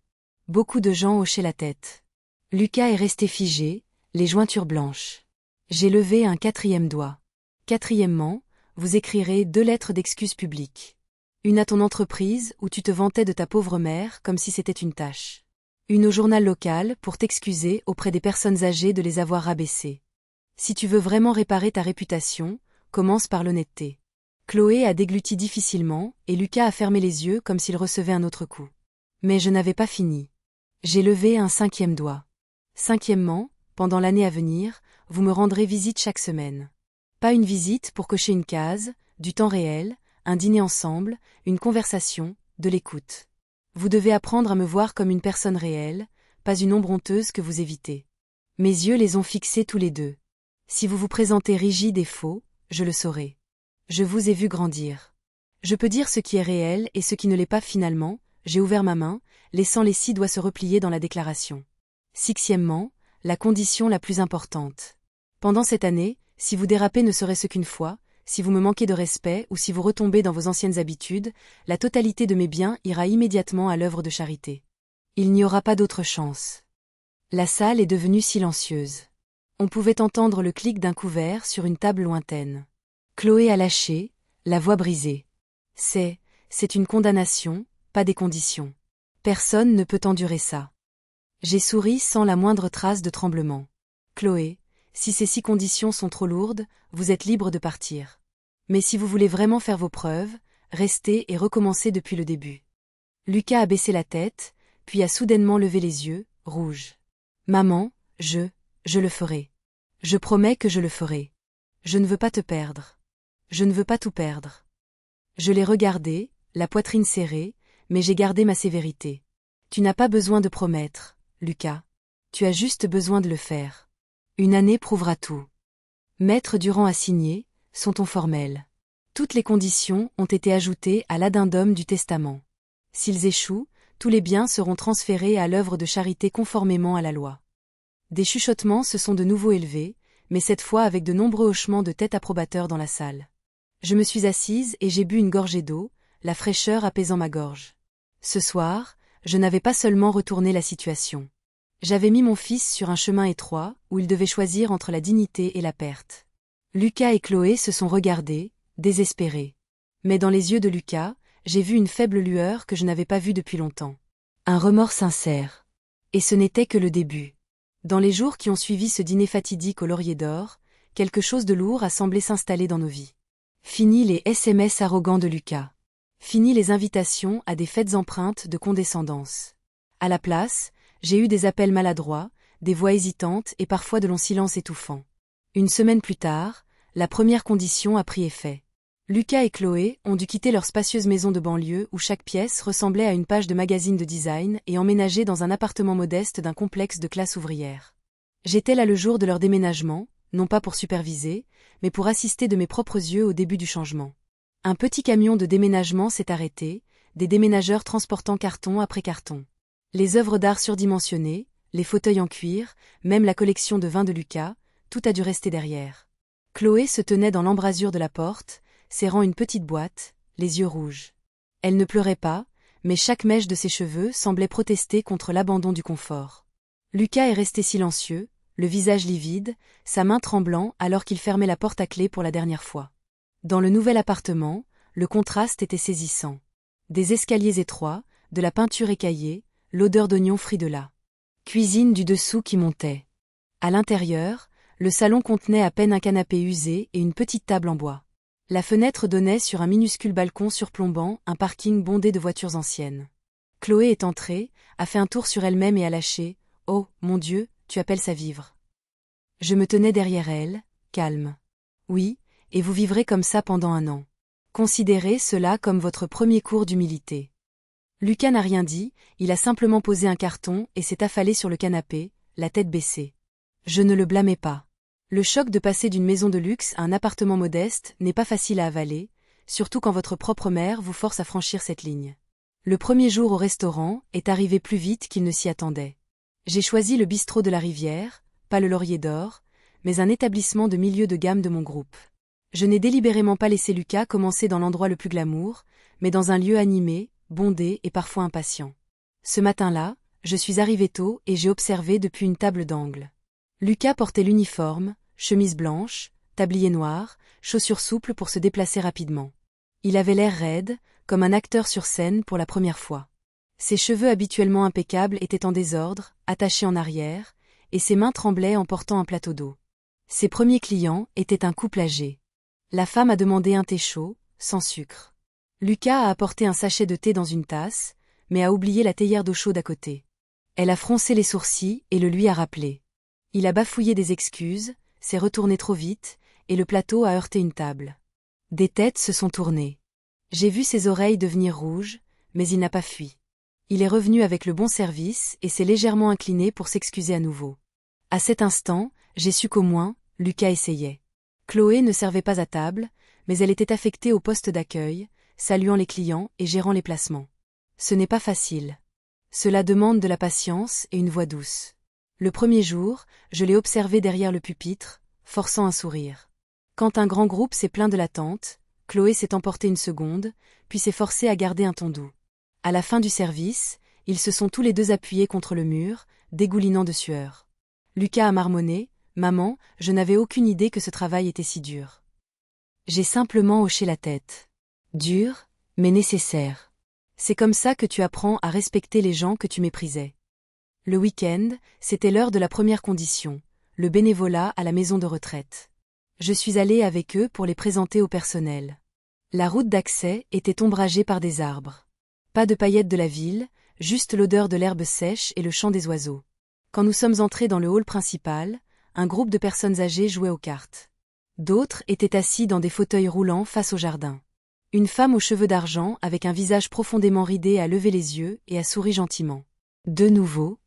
Beaucoup de gens hochaient la tête. Lucas est resté figé, les jointures blanches. J'ai levé un quatrième doigt. Quatrièmement, vous écrirez 2 lettres d'excuses publiques. Une à ton entreprise où tu te vantais de ta pauvre mère comme si c'était une tâche. Une au journal local pour t'excuser auprès des personnes âgées de les avoir rabaissées. Si tu veux vraiment réparer ta réputation, commence par l'honnêteté. Chloé a dégluti difficilement et Lucas a fermé les yeux comme s'il recevait un autre coup. Mais je n'avais pas fini. J'ai levé un 5e doigt. Cinquièmement, pendant l'année à venir, vous me rendrez visite chaque semaine. Pas une visite pour cocher une case, du temps réel, un dîner ensemble, une conversation, de l'écoute. Vous devez apprendre à me voir comme une personne réelle, pas une ombre honteuse que vous évitez. Mes yeux les ont fixés tous les deux. Si vous vous présentez rigide et faux, je le saurai. Je vous ai vu grandir. Je peux dire ce qui est réel et ce qui ne l'est pas finalement, j'ai ouvert ma main, laissant les 6 doigts se replier dans la déclaration. Sixièmement, la condition la plus importante. Pendant cette année, si vous dérapez ne serait-ce qu'une fois, si vous me manquez de respect ou si vous retombez dans vos anciennes habitudes, la totalité de mes biens ira immédiatement à l'œuvre de charité. Il n'y aura pas d'autre chance. La salle est devenue silencieuse. On pouvait entendre le clic d'un couvert sur une table lointaine. Chloé a lâché, la voix brisée. C'est une condamnation, pas des conditions. Personne ne peut endurer ça. J'ai souri sans la moindre trace de tremblement. Chloé, si ces 6 conditions sont trop lourdes, vous êtes libre de partir. Mais si vous voulez vraiment faire vos preuves, restez et recommencez depuis le début. Lucas a baissé la tête, puis a soudainement levé les yeux, rouge. Maman, je le ferai. Je promets que je le ferai. Je ne veux pas te perdre. Je ne veux pas tout perdre. Je l'ai regardé, la poitrine serrée, mais j'ai gardé ma sévérité. Tu n'as pas besoin de promettre, Lucas. Tu as juste besoin de le faire. Une année prouvera tout. Maître Durand a signé, son ton formel. Toutes les conditions ont été ajoutées à l'addendum du testament. S'ils échouent, tous les biens seront transférés à l'œuvre de charité conformément à la loi. Des chuchotements se sont de nouveau élevés, mais cette fois avec de nombreux hochements de tête approbateurs dans la salle. Je me suis assise et j'ai bu une gorgée d'eau, la fraîcheur apaisant ma gorge. Ce soir, je n'avais pas seulement retourné la situation. J'avais mis mon fils sur un chemin étroit, où il devait choisir entre la dignité et la perte. Lucas et Chloé se sont regardés, désespérés. Mais dans les yeux de Lucas, j'ai vu une faible lueur que je n'avais pas vue depuis longtemps. Un remords sincère. Et ce n'était que le début. Dans les jours qui ont suivi ce dîner fatidique au Laurier d'Or, quelque chose de lourd a semblé s'installer dans nos vies. Fini les SMS arrogants de Lucas. Fini les invitations à des fêtes empreintes de condescendance. À la place, j'ai eu des appels maladroits, des voix hésitantes et parfois de longs silences étouffants. Une semaine plus tard, la première condition a pris effet. Lucas et Chloé ont dû quitter leur spacieuse maison de banlieue où chaque pièce ressemblait à une page de magazine de design et emménager dans un appartement modeste d'un complexe de classe ouvrière. J'étais là le jour de leur déménagement, non pas pour superviser, mais pour assister de mes propres yeux au début du changement. Un petit camion de déménagement s'est arrêté, des déménageurs transportant carton après carton. Les œuvres d'art surdimensionnées, les fauteuils en cuir, même la collection de vins de Lucas, tout a dû rester derrière. Chloé se tenait dans l'embrasure de la porte, serrant une petite boîte, les yeux rouges. Elle ne pleurait pas, mais chaque mèche de ses cheveux semblait protester contre l'abandon du confort. Lucas est resté silencieux, le visage livide, sa main tremblant alors qu'il fermait la porte à clé pour la dernière fois. Dans le nouvel appartement, le contraste était saisissant. Des escaliers étroits, de la peinture écaillée, l'odeur d'oignons frits de la cuisine du dessous qui montait. À l'intérieur, le salon contenait à peine un canapé usé et une petite table en bois. La fenêtre donnait sur un minuscule balcon surplombant un parking bondé de voitures anciennes. Chloé est entrée, a fait un tour sur elle-même et a lâché « Oh, mon Dieu, tu appelles ça vivre ?» Je me tenais derrière elle, calme. « Oui, et vous vivrez comme ça pendant 1 an. Considérez cela comme votre premier cours d'humilité. » Lucas n'a rien dit, il a simplement posé un carton et s'est affalé sur le canapé, la tête baissée. Je ne le blâmais pas. Le choc de passer d'une maison de luxe à un appartement modeste n'est pas facile à avaler, surtout quand votre propre mère vous force à franchir cette ligne. Le premier jour au restaurant est arrivé plus vite qu'il ne s'y attendait. J'ai choisi le bistrot de la Rivière, pas le Laurier d'Or, mais un établissement de milieu de gamme de mon groupe. Je n'ai délibérément pas laissé Lucas commencer dans l'endroit le plus glamour, mais dans un lieu animé, bondé et parfois impatient. Ce matin-là, je suis arrivé tôt et j'ai observé depuis une table d'angle. Lucas portait l'uniforme, chemise blanche, tablier noir, chaussures souples pour se déplacer rapidement. Il avait l'air raide, comme un acteur sur scène pour la première fois. Ses cheveux habituellement impeccables étaient en désordre, attachés en arrière, et ses mains tremblaient en portant un plateau d'eau. Ses premiers clients étaient un couple âgé. La femme a demandé un thé chaud, sans sucre. Lucas a apporté un sachet de thé dans une tasse, mais a oublié la théière d'eau chaude à côté. Elle a froncé les sourcils et le lui a rappelé. Il a bafouillé des excuses, s'est retourné trop vite, et le plateau a heurté une table. Des têtes se sont tournées. J'ai vu ses oreilles devenir rouges, mais il n'a pas fui. Il est revenu avec le bon service et s'est légèrement incliné pour s'excuser à nouveau. À cet instant, j'ai su qu'au moins, Lucas essayait. Chloé ne servait pas à table, mais elle était affectée au poste d'accueil, saluant les clients et gérant les placements. Ce n'est pas facile. Cela demande de la patience et une voix douce. Le premier jour, je l'ai observé derrière le pupitre, forçant un sourire. Quand un grand groupe s'est plaint de l'attente, Chloé s'est emportée une seconde, puis s'est forcée à garder un ton doux. À la fin du service, ils se sont tous les deux appuyés contre le mur, dégoulinant de sueur. Lucas a marmonné « Maman, je n'avais aucune idée que ce travail était si dur. » J'ai simplement hoché la tête. Dur, mais nécessaire. C'est comme ça que tu apprends à respecter les gens que tu méprisais. Le week-end, c'était l'heure de la première condition, le bénévolat à la maison de retraite. Je suis allée avec eux pour les présenter au personnel. La route d'accès était ombragée par des arbres. Pas de paillettes de la ville, juste l'odeur de l'herbe sèche et le chant des oiseaux. Quand nous sommes entrés dans le hall principal, un groupe de personnes âgées jouait aux cartes. D'autres étaient assis dans des fauteuils roulants face au jardin. Une femme aux cheveux d'argent avec un visage profondément ridé a levé les yeux et a souri gentiment. De nouveau.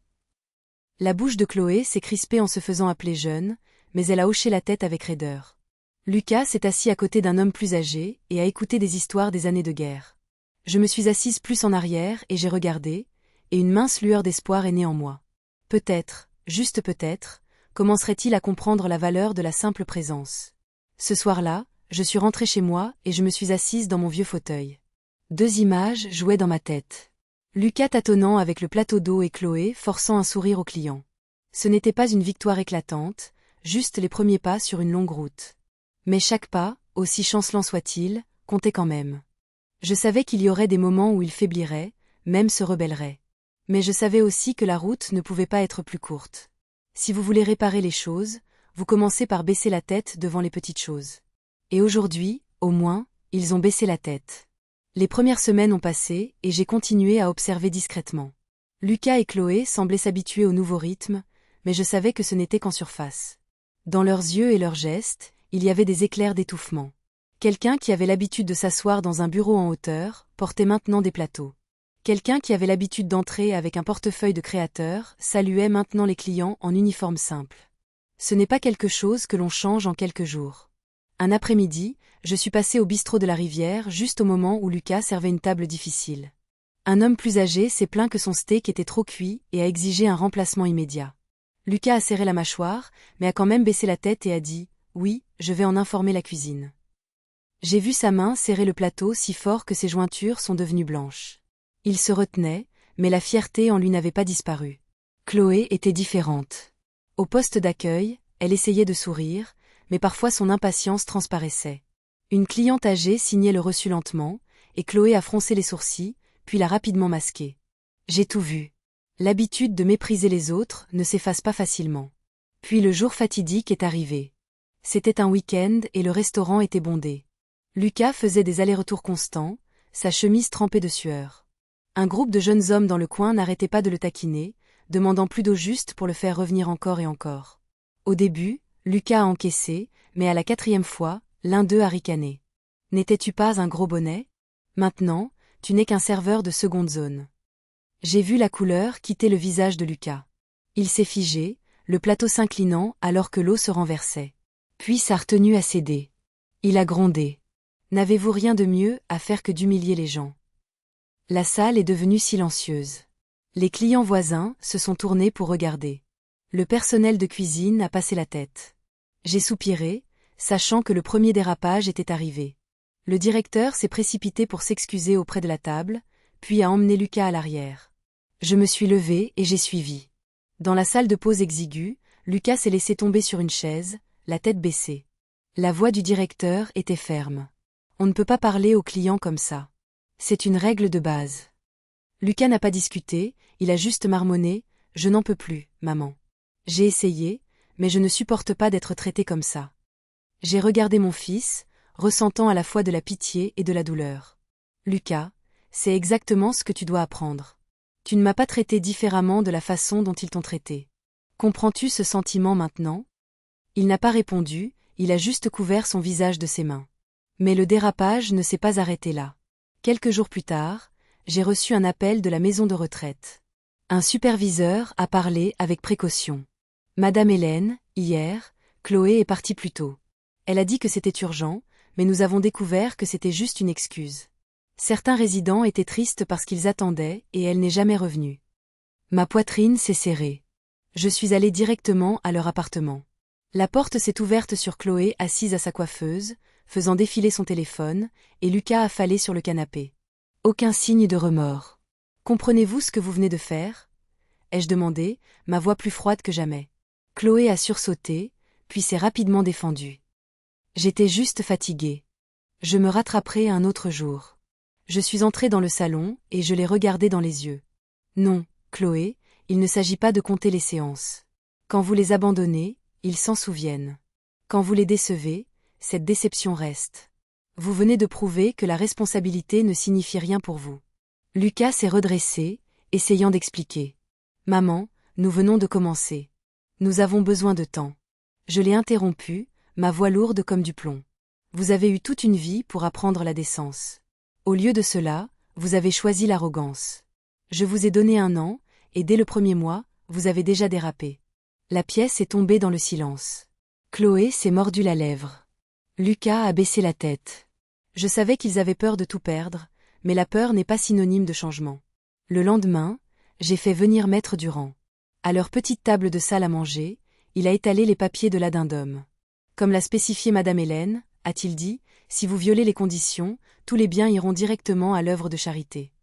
La bouche de Chloé s'est crispée en se faisant appeler jeune, mais elle a hoché la tête avec raideur. Lucas s'est assis à côté d'un homme plus âgé et a écouté des histoires des années de guerre. Je me suis assise plus en arrière et j'ai regardé, et une mince lueur d'espoir est née en moi. Peut-être, juste peut-être, commencerait-il à comprendre la valeur de la simple présence. Ce soir-là, je suis rentrée chez moi et je me suis assise dans mon vieux fauteuil. 2 images jouaient dans ma tête. Lucas tâtonnant avec le plateau d'eau et Chloé forçant un sourire au client. Ce n'était pas une victoire éclatante, juste les premiers pas sur une longue route. Mais chaque pas, aussi chancelant soit-il, comptait quand même. Je savais qu'il y aurait des moments où il faiblirait, même se rebellerait. Mais je savais aussi que la route ne pouvait pas être plus courte. Si vous voulez réparer les choses, vous commencez par baisser la tête devant les petites choses. Et aujourd'hui, au moins, ils ont baissé la tête. Les premières semaines ont passé et j'ai continué à observer discrètement. Lucas et Chloé semblaient s'habituer au nouveau rythme, mais je savais que ce n'était qu'en surface. Dans leurs yeux et leurs gestes, il y avait des éclairs d'étouffement. Quelqu'un qui avait l'habitude de s'asseoir dans un bureau en hauteur, portait maintenant des plateaux. Quelqu'un qui avait l'habitude d'entrer avec un portefeuille de créateur, saluait maintenant les clients en uniforme simple. Ce n'est pas quelque chose que l'on change en quelques jours. Un après-midi, je suis passée au bistrot de la Rivière juste au moment où Lucas servait une table difficile. Un homme plus âgé s'est plaint que son steak était trop cuit et a exigé un remplacement immédiat. Lucas a serré la mâchoire, mais a quand même baissé la tête et a dit Oui, je vais en informer la cuisine. J'ai vu sa main serrer le plateau si fort que ses jointures sont devenues blanches. Il se retenait, mais la fierté en lui n'avait pas disparu. Chloé était différente. Au poste d'accueil, elle essayait de sourire, mais parfois son impatience transparaissait. Une cliente âgée signait le reçu lentement, et Chloé a froncé les sourcils, puis l'a rapidement masqué. J'ai tout vu. L'habitude de mépriser les autres ne s'efface pas facilement. Puis le jour fatidique est arrivé. C'était un week-end et le restaurant était bondé. Lucas faisait des allers-retours constants, sa chemise trempée de sueur. Un groupe de jeunes hommes dans le coin n'arrêtait pas de le taquiner, demandant plus d'eau juste pour le faire revenir encore et encore. Au début, Lucas a encaissé, mais à la 4e fois, l'un d'eux a ricané. N'étais-tu pas un gros bonnet? Maintenant, tu n'es qu'un serveur de seconde zone. J'ai vu la couleur quitter le visage de Lucas. Il s'est figé, le plateau s'inclinant alors que l'eau se renversait. Puis sa retenue a cédé. Il a grondé. N'avez-vous rien de mieux à faire que d'humilier les gens? La salle est devenue silencieuse. Les clients voisins se sont tournés pour regarder. Le personnel de cuisine a passé la tête. J'ai soupiré, sachant que le premier dérapage était arrivé. Le directeur s'est précipité pour s'excuser auprès de la table, puis a emmené Lucas à l'arrière. Je me suis levée et j'ai suivi. Dans la salle de pause exiguë, Lucas s'est laissé tomber sur une chaise, la tête baissée. La voix du directeur était ferme. On ne peut pas parler aux clients comme ça. C'est une règle de base. Lucas n'a pas discuté, il a juste marmonné « Je n'en peux plus, maman. J'ai essayé, mais je ne supporte pas d'être traité comme ça. » J'ai regardé mon fils, ressentant à la fois de la pitié et de la douleur. Lucas, c'est exactement ce que tu dois apprendre. Tu ne m'as pas traité différemment de la façon dont ils t'ont traité. Comprends-tu ce sentiment maintenant? Il n'a pas répondu, il a juste couvert son visage de ses mains. Mais le dérapage ne s'est pas arrêté là. Quelques jours plus tard, j'ai reçu un appel de la maison de retraite. Un superviseur a parlé avec précaution. Madame Hélène, hier, Chloé est partie plus tôt. Elle a dit que c'était urgent, mais nous avons découvert que c'était juste une excuse. Certains résidents étaient tristes parce qu'ils attendaient et elle n'est jamais revenue. Ma poitrine s'est serrée. Je suis allée directement à leur appartement. La porte s'est ouverte sur Chloé assise à sa coiffeuse, faisant défiler son téléphone, et Lucas affalé sur le canapé. Aucun signe de remords. Comprenez-vous ce que vous venez de faire? Ai-je demandé, ma voix plus froide que jamais. Chloé a sursauté, puis s'est rapidement défendue. J'étais juste fatiguée. Je me rattraperai un autre jour. Je suis entrée dans le salon et je l'ai regardé dans les yeux. Non, Chloé, il ne s'agit pas de compter les séances. Quand vous les abandonnez, ils s'en souviennent. Quand vous les décevez, cette déception reste. Vous venez de prouver que la responsabilité ne signifie rien pour vous. Lucas s'est redressé, essayant d'expliquer. Maman, nous venons de commencer. Nous avons besoin de temps. Je l'ai interrompu, ma voix lourde comme du plomb. Vous avez eu toute une vie pour apprendre la décence. Au lieu de cela, vous avez choisi l'arrogance. Je vous ai donné 1 an, et dès le 1er mois, vous avez déjà dérapé. La pièce est tombée dans le silence. Chloé s'est mordu la lèvre. Lucas a baissé la tête. Je savais qu'ils avaient peur de tout perdre, mais la peur n'est pas synonyme de changement. Le lendemain, j'ai fait venir Maître Durand. À leur petite table de salle à manger, il a étalé les papiers de l'addendum. Comme l'a spécifié Madame Hélène, a-t-il dit, si vous violez les conditions, tous les biens iront directement à l'œuvre de charité.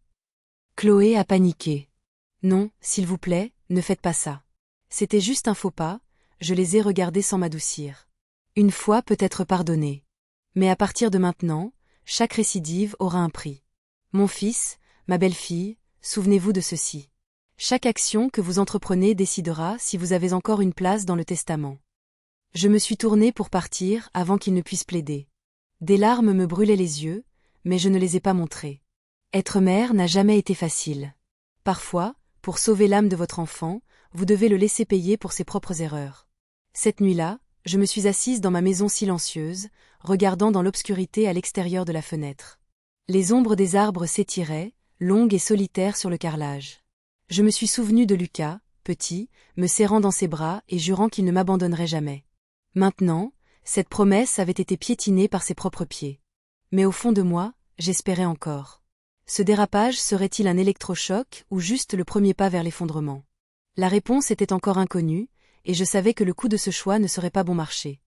Chloé a paniqué. Non, s'il vous plaît, ne faites pas ça. C'était juste un faux pas, je les ai regardés sans m'adoucir. Une fois peut être pardonnée. Mais à partir de maintenant, chaque récidive aura un prix. Mon fils, ma belle-fille, souvenez-vous de ceci. Chaque action que vous entreprenez décidera si vous avez encore une place dans le testament. Je me suis tournée pour partir avant qu'il ne puisse plaider. Des larmes me brûlaient les yeux, mais je ne les ai pas montrées. Être mère n'a jamais été facile. Parfois, pour sauver l'âme de votre enfant, vous devez le laisser payer pour ses propres erreurs. Cette nuit-là, je me suis assise dans ma maison silencieuse, regardant dans l'obscurité à l'extérieur de la fenêtre. Les ombres des arbres s'étiraient, longues et solitaires sur le carrelage. Je me suis souvenue de Lucas, petit, me serrant dans ses bras et jurant qu'il ne m'abandonnerait jamais. Maintenant, cette promesse avait été piétinée par ses propres pieds. Mais au fond de moi, j'espérais encore. Ce dérapage serait-il un électrochoc ou juste le premier pas vers l'effondrement? La réponse était encore inconnue, et je savais que le coup de ce choix ne serait pas bon marché.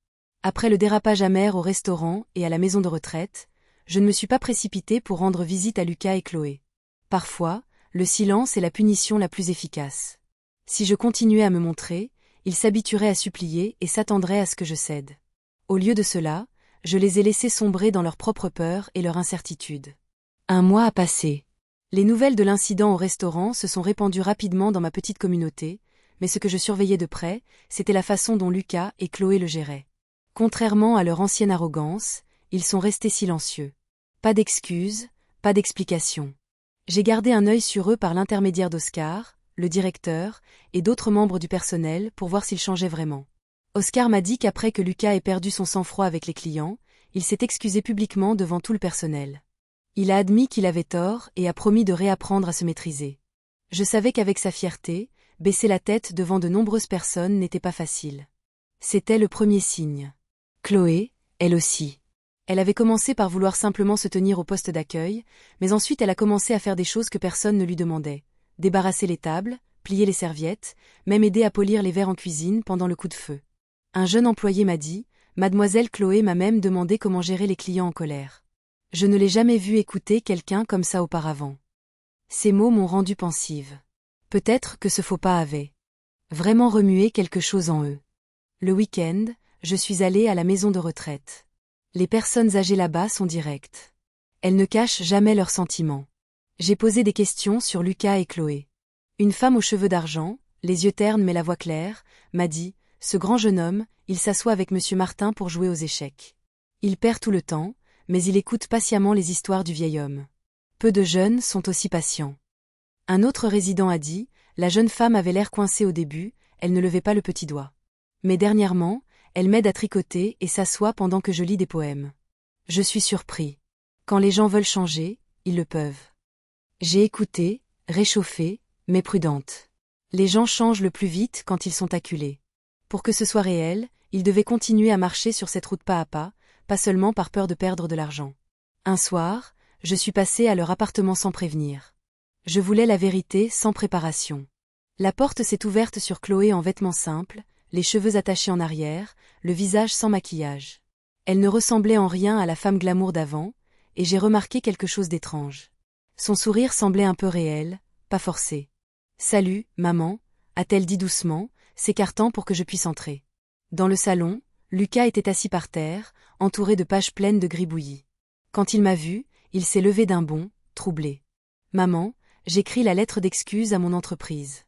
Après le dérapage amer au restaurant et à la maison de retraite, je ne me suis pas précipitée pour rendre visite à Lucas et Chloé. Parfois, le silence est la punition la plus efficace. Si je continuais à me montrer, ils s'habitueraient à supplier et s'attendraient à ce que je cède. Au lieu de cela, je les ai laissés sombrer dans leur propre peur et leur incertitude. Un mois a passé. Les nouvelles de l'incident au restaurant se sont répandues rapidement dans ma petite communauté, mais ce que je surveillais de près, c'était la façon dont Lucas et Chloé le géraient. Contrairement à leur ancienne arrogance, ils sont restés silencieux. Pas d'excuses, pas d'explications. J'ai gardé un œil sur eux par l'intermédiaire d'Oscar, le directeur, et d'autres membres du personnel pour voir s'ils changeaient vraiment. Oscar m'a dit qu'après que Lucas ait perdu son sang-froid avec les clients, il s'est excusé publiquement devant tout le personnel. Il a admis qu'il avait tort et a promis de réapprendre à se maîtriser. Je savais qu'avec sa fierté, baisser la tête devant de nombreuses personnes n'était pas facile. C'était le premier signe. Chloé, elle aussi. Elle avait commencé par vouloir simplement se tenir au poste d'accueil, mais ensuite elle a commencé à faire des choses que personne ne lui demandait. Débarrasser les tables, plier les serviettes, même aider à polir les verres en cuisine pendant le coup de feu. Un jeune employé m'a dit, Mademoiselle Chloé m'a même demandé comment gérer les clients en colère. Je ne l'ai jamais vu écouter quelqu'un comme ça auparavant. Ces mots m'ont rendue pensive. Peut-être que ce faux pas avait vraiment remué quelque chose en eux. Le week-end, je suis allée à la maison de retraite. Les personnes âgées là-bas sont directes. Elles ne cachent jamais leurs sentiments. J'ai posé des questions sur Lucas et Chloé. Une femme aux cheveux d'argent, les yeux ternes mais la voix claire, m'a dit, ce grand jeune homme, il s'assoit avec monsieur Martin pour jouer aux échecs. Il perd tout le temps, mais il écoute patiemment les histoires du vieil homme. Peu de jeunes sont aussi patients. Un autre résident a dit, la jeune femme avait l'air coincée au début, elle ne levait pas le petit doigt. Mais dernièrement, elle m'aide à tricoter et s'assoit pendant que je lis des poèmes. Je suis surpris. Quand les gens veulent changer, ils le peuvent. J'ai écouté, réchauffé, mais prudente. Les gens changent le plus vite quand ils sont acculés. Pour que ce soit réel, ils devaient continuer à marcher sur cette route pas à pas seulement par peur de perdre de l'argent. Un soir, je suis passée à leur appartement sans prévenir. Je voulais la vérité sans préparation. La porte s'est ouverte sur Chloé en vêtements simples, les cheveux attachés en arrière, le visage sans maquillage. Elle ne ressemblait en rien à la femme glamour d'avant, et j'ai remarqué quelque chose d'étrange. Son sourire semblait un peu réel, pas forcé. « Salut, maman », a-t-elle dit doucement, s'écartant pour que je puisse entrer. Dans le salon, Lucas était assis par terre, entouré de pages pleines de gribouillis. Quand il m'a vu, il s'est levé d'un bond, troublé. « Maman, j'écris la lettre d'excuse à mon entreprise.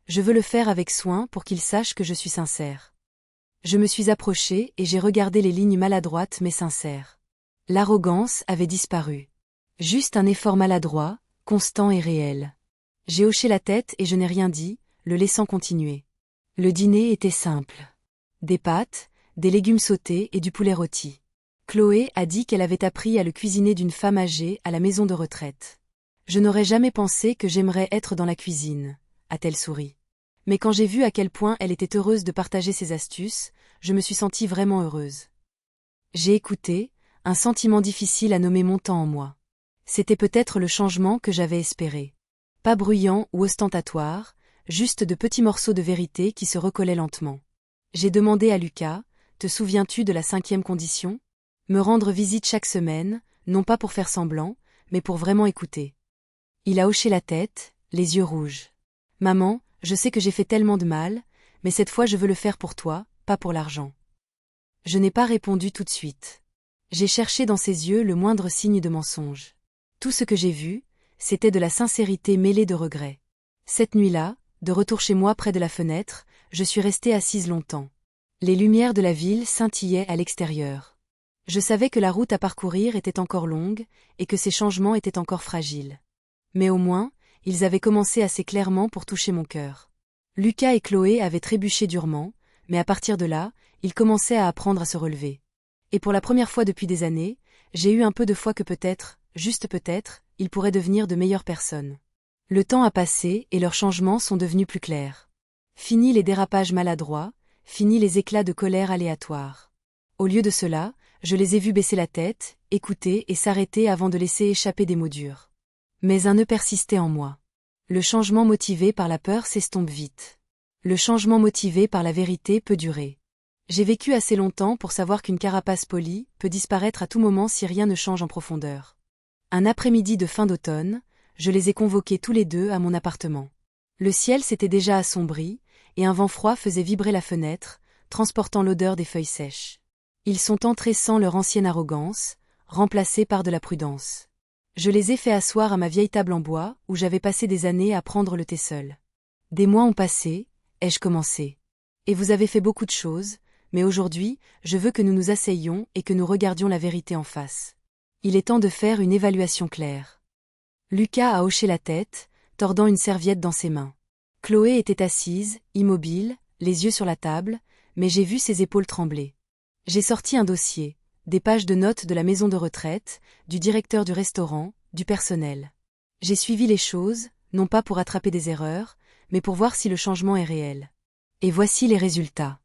Je veux le faire avec soin pour qu'il sache que je suis sincère. » Je me suis approchée et j'ai regardé les lignes maladroites mais sincères. L'arrogance avait disparu. Juste un effort maladroit, constant et réel. J'ai hoché la tête et je n'ai rien dit, le laissant continuer. Le dîner était simple. Des pâtes, des légumes sautés et du poulet rôti. Chloé a dit qu'elle avait appris à le cuisiner d'une femme âgée à la maison de retraite. Je n'aurais jamais pensé que j'aimerais être dans la cuisine, a-t-elle souri. Mais quand j'ai vu à quel point elle était heureuse de partager ses astuces, je me suis sentie vraiment heureuse. J'ai écouté, un sentiment difficile à nommer montant en moi. C'était peut-être le changement que j'avais espéré. Pas bruyant ou ostentatoire, juste de petits morceaux de vérité qui se recollaient lentement. J'ai demandé à Lucas, te souviens-tu de la 5e condition ? Me rendre visite chaque semaine, non pas pour faire semblant, mais pour vraiment écouter. Il a hoché la tête, les yeux rouges. Maman, je sais que j'ai fait tellement de mal, mais cette fois je veux le faire pour toi, pas pour l'argent. Je n'ai pas répondu tout de suite. J'ai cherché dans ses yeux le moindre signe de mensonge. Tout ce que j'ai vu, c'était de la sincérité mêlée de regret. Cette nuit-là, de retour chez moi près de la fenêtre, je suis restée assise longtemps. Les lumières de la ville scintillaient à l'extérieur. Je savais que la route à parcourir était encore longue, et que ces changements étaient encore fragiles. Mais au moins, ils avaient commencé assez clairement pour toucher mon cœur. Lucas et Chloé avaient trébuché durement, mais à partir de là, ils commençaient à apprendre à se relever. Et pour la première fois depuis des années, j'ai eu un peu de foi que peut-être, juste peut-être, ils pourraient devenir de meilleures personnes. Le temps a passé et leurs changements sont devenus plus clairs. Fini les dérapages maladroits, fini les éclats de colère aléatoires. Au lieu de cela, je les ai vus baisser la tête, écouter et s'arrêter avant de laisser échapper des mots durs. Mais un nœud persistait en moi. Le changement motivé par la peur s'estompe vite. Le changement motivé par la vérité peut durer. J'ai vécu assez longtemps pour savoir qu'une carapace polie peut disparaître à tout moment si rien ne change en profondeur. Un après-midi de fin d'automne, je les ai convoqués tous les deux à mon appartement. Le ciel s'était déjà assombri, et un vent froid faisait vibrer la fenêtre, transportant l'odeur des feuilles sèches. Ils sont entrés sans leur ancienne arrogance, remplacés par de la prudence. Je les ai fait asseoir à ma vieille table en bois, où j'avais passé des années à prendre le thé seul. Des mois ont passé, ai-je commencé. Et vous avez fait beaucoup de choses, mais aujourd'hui, je veux que nous nous asseyions et que nous regardions la vérité en face. Il est temps de faire une évaluation claire. Lucas a hoché la tête, tordant une serviette dans ses mains. Chloé était assise, immobile, les yeux sur la table, mais j'ai vu ses épaules trembler. J'ai sorti un dossier, des pages de notes de la maison de retraite, du directeur du restaurant, du personnel. J'ai suivi les choses, non pas pour attraper des erreurs, mais pour voir si le changement est réel. Et voici les résultats.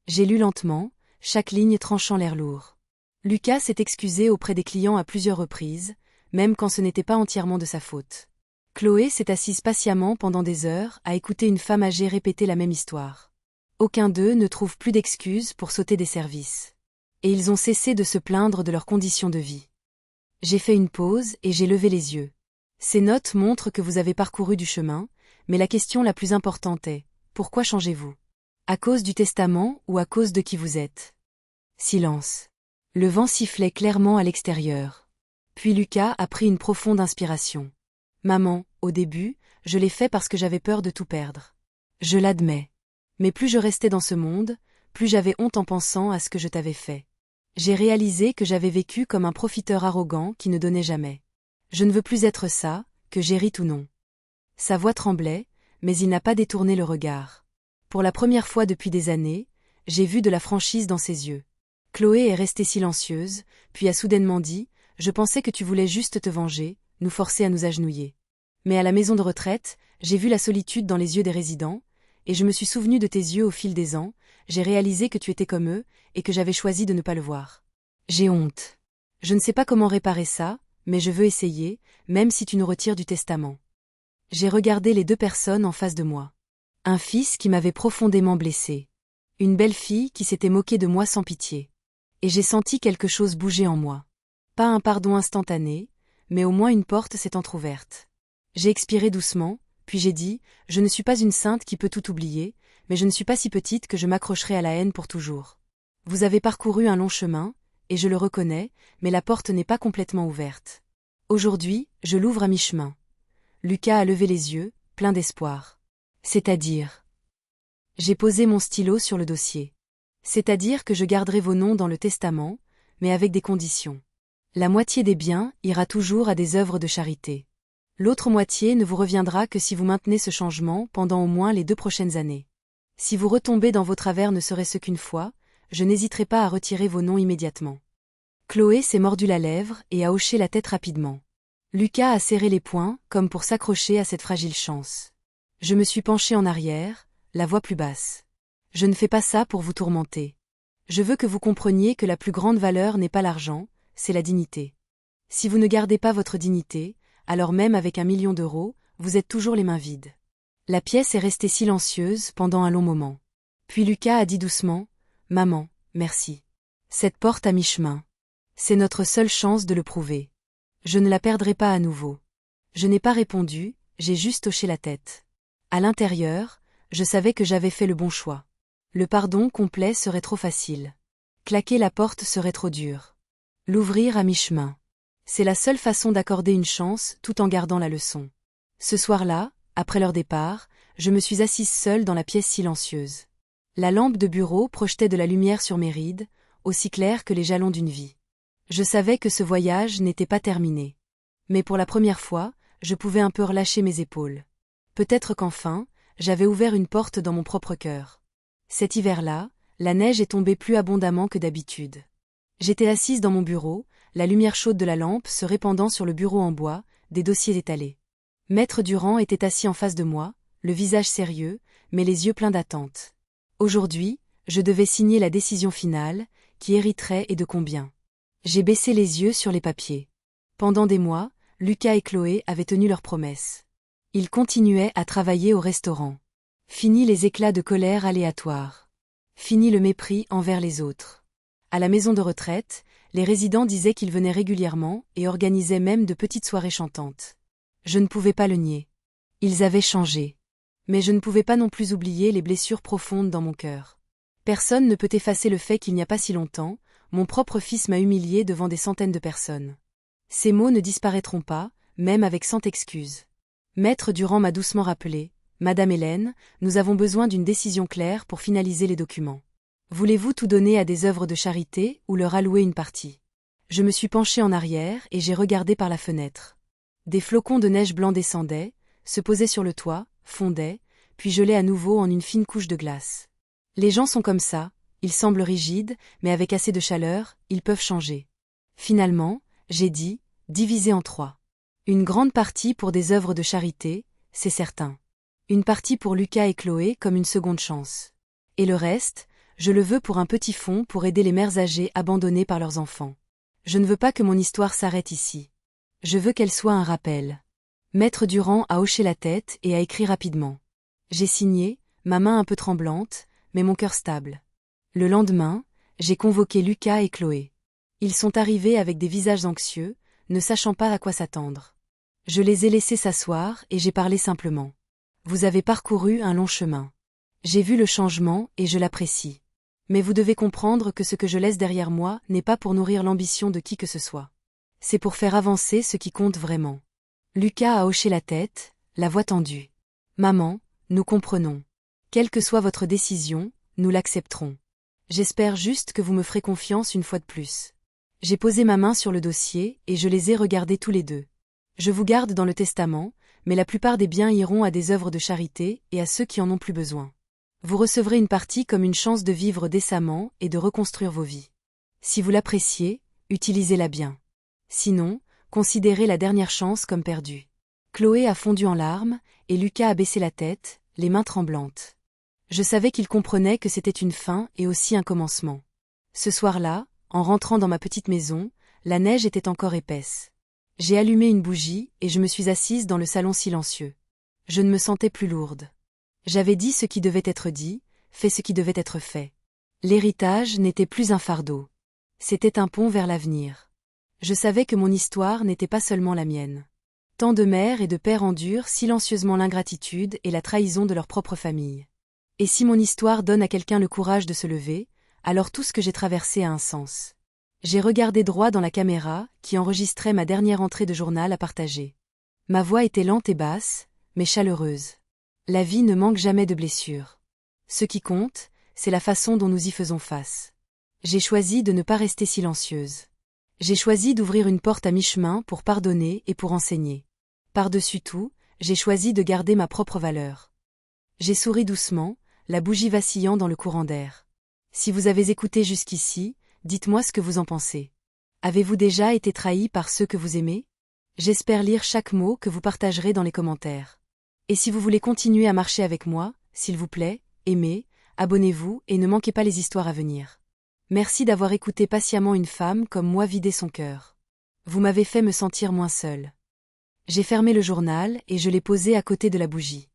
J'ai lu lentement, chaque ligne tranchant l'air lourd. Lucas s'est excusé auprès des clients à plusieurs reprises, même quand ce n'était pas entièrement de sa faute. Chloé s'est assise patiemment pendant des heures à écouter une femme âgée répéter la même histoire. Aucun d'eux ne trouve plus d'excuses pour sauter des services. Et ils ont cessé de se plaindre de leurs conditions de vie. J'ai fait une pause et j'ai levé les yeux. Ces notes montrent que vous avez parcouru du chemin, mais la question la plus importante est, pourquoi changez-vous? À cause du testament ou à cause de qui vous êtes? Silence. Le vent sifflait clairement à l'extérieur. Puis Lucas a pris une profonde inspiration. Maman, au début, je l'ai fait parce que j'avais peur de tout perdre. Je l'admets. Mais plus je restais dans ce monde, plus j'avais honte en pensant à ce que je t'avais fait. J'ai réalisé que j'avais vécu comme un profiteur arrogant qui ne donnait jamais. Je ne veux plus être ça, que j'hérite ou non. Sa voix tremblait, mais il n'a pas détourné le regard. Pour la première fois depuis des années, j'ai vu de la franchise dans ses yeux. Chloé est restée silencieuse, puis a soudainement dit « Je pensais que tu voulais juste te venger, nous forcer à nous agenouiller. Mais à la maison de retraite, j'ai vu la solitude dans les yeux des résidents, et je me suis souvenu de tes yeux au fil des ans, j'ai réalisé que tu étais comme eux, et que j'avais choisi de ne pas le voir. J'ai honte. Je ne sais pas comment réparer ça, mais je veux essayer, même si tu nous retires du testament. » J'ai regardé les deux personnes en face de moi. Un fils qui m'avait profondément blessé. Une belle fille qui s'était moquée de moi sans pitié. Et j'ai senti quelque chose bouger en moi. Pas un pardon instantané, mais au moins une porte s'est entr'ouverte. J'ai expiré doucement, puis j'ai dit « Je ne suis pas une sainte qui peut tout oublier, mais je ne suis pas si petite que je m'accrocherai à la haine pour toujours. Vous avez parcouru un long chemin, et je le reconnais, mais la porte n'est pas complètement ouverte. Aujourd'hui, je l'ouvre à mi-chemin. » Lucas a levé les yeux, plein d'espoir. C'est-à-dire. J'ai posé mon stylo sur le dossier. C'est-à-dire que je garderai vos noms dans le testament, mais avec des conditions. La moitié des biens ira toujours à des œuvres de charité. L'autre moitié ne vous reviendra que si vous maintenez ce changement pendant au moins les 2 prochaines années. Si vous retombez dans vos travers ne serait-ce qu'une fois, je n'hésiterai pas à retirer vos noms immédiatement. Chloé s'est mordu la lèvre et a hoché la tête rapidement. Lucas a serré les poings, comme pour s'accrocher à cette fragile chance. Je me suis penché en arrière, la voix plus basse. Je ne fais pas ça pour vous tourmenter. Je veux que vous compreniez que la plus grande valeur n'est pas l'argent, c'est la dignité. Si vous ne gardez pas votre dignité, alors même avec 1 million d'euros, vous êtes toujours les mains vides. La pièce est restée silencieuse pendant un long moment. Puis Lucas a dit doucement, « Maman, merci. Cette porte à mi-chemin. C'est notre seule chance de le prouver. Je ne la perdrai pas à nouveau. » Je n'ai pas répondu, j'ai juste hoché la tête. À l'intérieur, je savais que j'avais fait le bon choix. Le pardon complet serait trop facile. Claquer la porte serait trop dur. L'ouvrir à mi-chemin. C'est la seule façon d'accorder une chance tout en gardant la leçon. Ce soir-là, après leur départ, je me suis assise seule dans la pièce silencieuse. La lampe de bureau projetait de la lumière sur mes rides, aussi claire que les jalons d'une vie. Je savais que ce voyage n'était pas terminé. Mais pour la première fois, je pouvais un peu relâcher mes épaules. Peut-être qu'enfin, j'avais ouvert une porte dans mon propre cœur. Cet hiver-là, la neige est tombée plus abondamment que d'habitude. J'étais assise dans mon bureau, la lumière chaude de la lampe se répandant sur le bureau en bois, des dossiers étalés. Maître Durand était assis en face de moi, le visage sérieux, mais les yeux pleins d'attente. Aujourd'hui, je devais signer la décision finale, qui hériterait et de combien. J'ai baissé les yeux sur les papiers. Pendant des mois, Lucas et Chloé avaient tenu leurs promesses. Ils continuaient à travailler au restaurant. Fini les éclats de colère aléatoires. Fini le mépris envers les autres. À la maison de retraite, les résidents disaient qu'ils venaient régulièrement et organisaient même de petites soirées chantantes. Je ne pouvais pas le nier. Ils avaient changé. Mais je ne pouvais pas non plus oublier les blessures profondes dans mon cœur. Personne ne peut effacer le fait qu'il n'y a pas si longtemps, mon propre fils m'a humilié devant des centaines de personnes. Ces mots ne disparaîtront pas, même avec 100 excuses. Maître Durand m'a doucement rappelé, « Madame Hélène, nous avons besoin d'une décision claire pour finaliser les documents. Voulez-vous tout donner à des œuvres de charité ou leur allouer une partie ?» Je me suis penchée en arrière et j'ai regardé par la fenêtre. Des flocons de neige blanc descendaient, se posaient sur le toit, fondaient, puis gelaient à nouveau en une fine couche de glace. Les gens sont comme ça, ils semblent rigides, mais avec assez de chaleur, ils peuvent changer. Finalement, j'ai dit, divisé en 3. Une grande partie pour des œuvres de charité, c'est certain. Une partie pour Lucas et Chloé comme une seconde chance. Et le reste, je le veux pour un petit fonds pour aider les mères âgées abandonnées par leurs enfants. Je ne veux pas que mon histoire s'arrête ici. Je veux qu'elle soit un rappel. Maître Durand a hoché la tête et a écrit rapidement. J'ai signé, ma main un peu tremblante, mais mon cœur stable. Le lendemain, j'ai convoqué Lucas et Chloé. Ils sont arrivés avec des visages anxieux, ne sachant pas à quoi s'attendre. Je les ai laissés s'asseoir et j'ai parlé simplement. Vous avez parcouru un long chemin. J'ai vu le changement et je l'apprécie. Mais vous devez comprendre que ce que je laisse derrière moi n'est pas pour nourrir l'ambition de qui que ce soit. C'est pour faire avancer ce qui compte vraiment. Lucas a hoché la tête, la voix tendue. Maman, nous comprenons. Quelle que soit votre décision, nous l'accepterons. J'espère juste que vous me ferez confiance une fois de plus. J'ai posé ma main sur le dossier et je les ai regardés tous les deux. Je vous garde dans le testament, mais la plupart des biens iront à des œuvres de charité et à ceux qui en ont plus besoin. Vous recevrez une partie comme une chance de vivre décemment et de reconstruire vos vies. Si vous l'appréciez, utilisez-la bien. Sinon, considérez la dernière chance comme perdue. Chloé a fondu en larmes, et Lucas a baissé la tête, les mains tremblantes. Je savais qu'il comprenait que c'était une fin et aussi un commencement. Ce soir-là, en rentrant dans ma petite maison, la neige était encore épaisse. J'ai allumé une bougie et je me suis assise dans le salon silencieux. Je ne me sentais plus lourde. J'avais dit ce qui devait être dit, fait ce qui devait être fait. L'héritage n'était plus un fardeau. C'était un pont vers l'avenir. Je savais que mon histoire n'était pas seulement la mienne. Tant de mères et de pères endurent silencieusement l'ingratitude et la trahison de leur propre famille. Et si mon histoire donne à quelqu'un le courage de se lever, alors tout ce que j'ai traversé a un sens. J'ai regardé droit dans la caméra, qui enregistrait ma dernière entrée de journal à partager. Ma voix était lente et basse, mais chaleureuse. La vie ne manque jamais de blessures. Ce qui compte, c'est la façon dont nous y faisons face. J'ai choisi de ne pas rester silencieuse. J'ai choisi d'ouvrir une porte à mi-chemin pour pardonner et pour enseigner. Par-dessus tout, j'ai choisi de garder ma propre valeur. J'ai souri doucement, la bougie vacillant dans le courant d'air. Si vous avez écouté jusqu'ici, dites-moi ce que vous en pensez. Avez-vous déjà été trahi par ceux que vous aimez? J'espère lire chaque mot que vous partagerez dans les commentaires. Et si vous voulez continuer à marcher avec moi, s'il vous plaît, aimez, abonnez-vous et ne manquez pas les histoires à venir. Merci d'avoir écouté patiemment une femme comme moi vider son cœur. Vous m'avez fait me sentir moins seule. J'ai fermé le journal et je l'ai posé à côté de la bougie.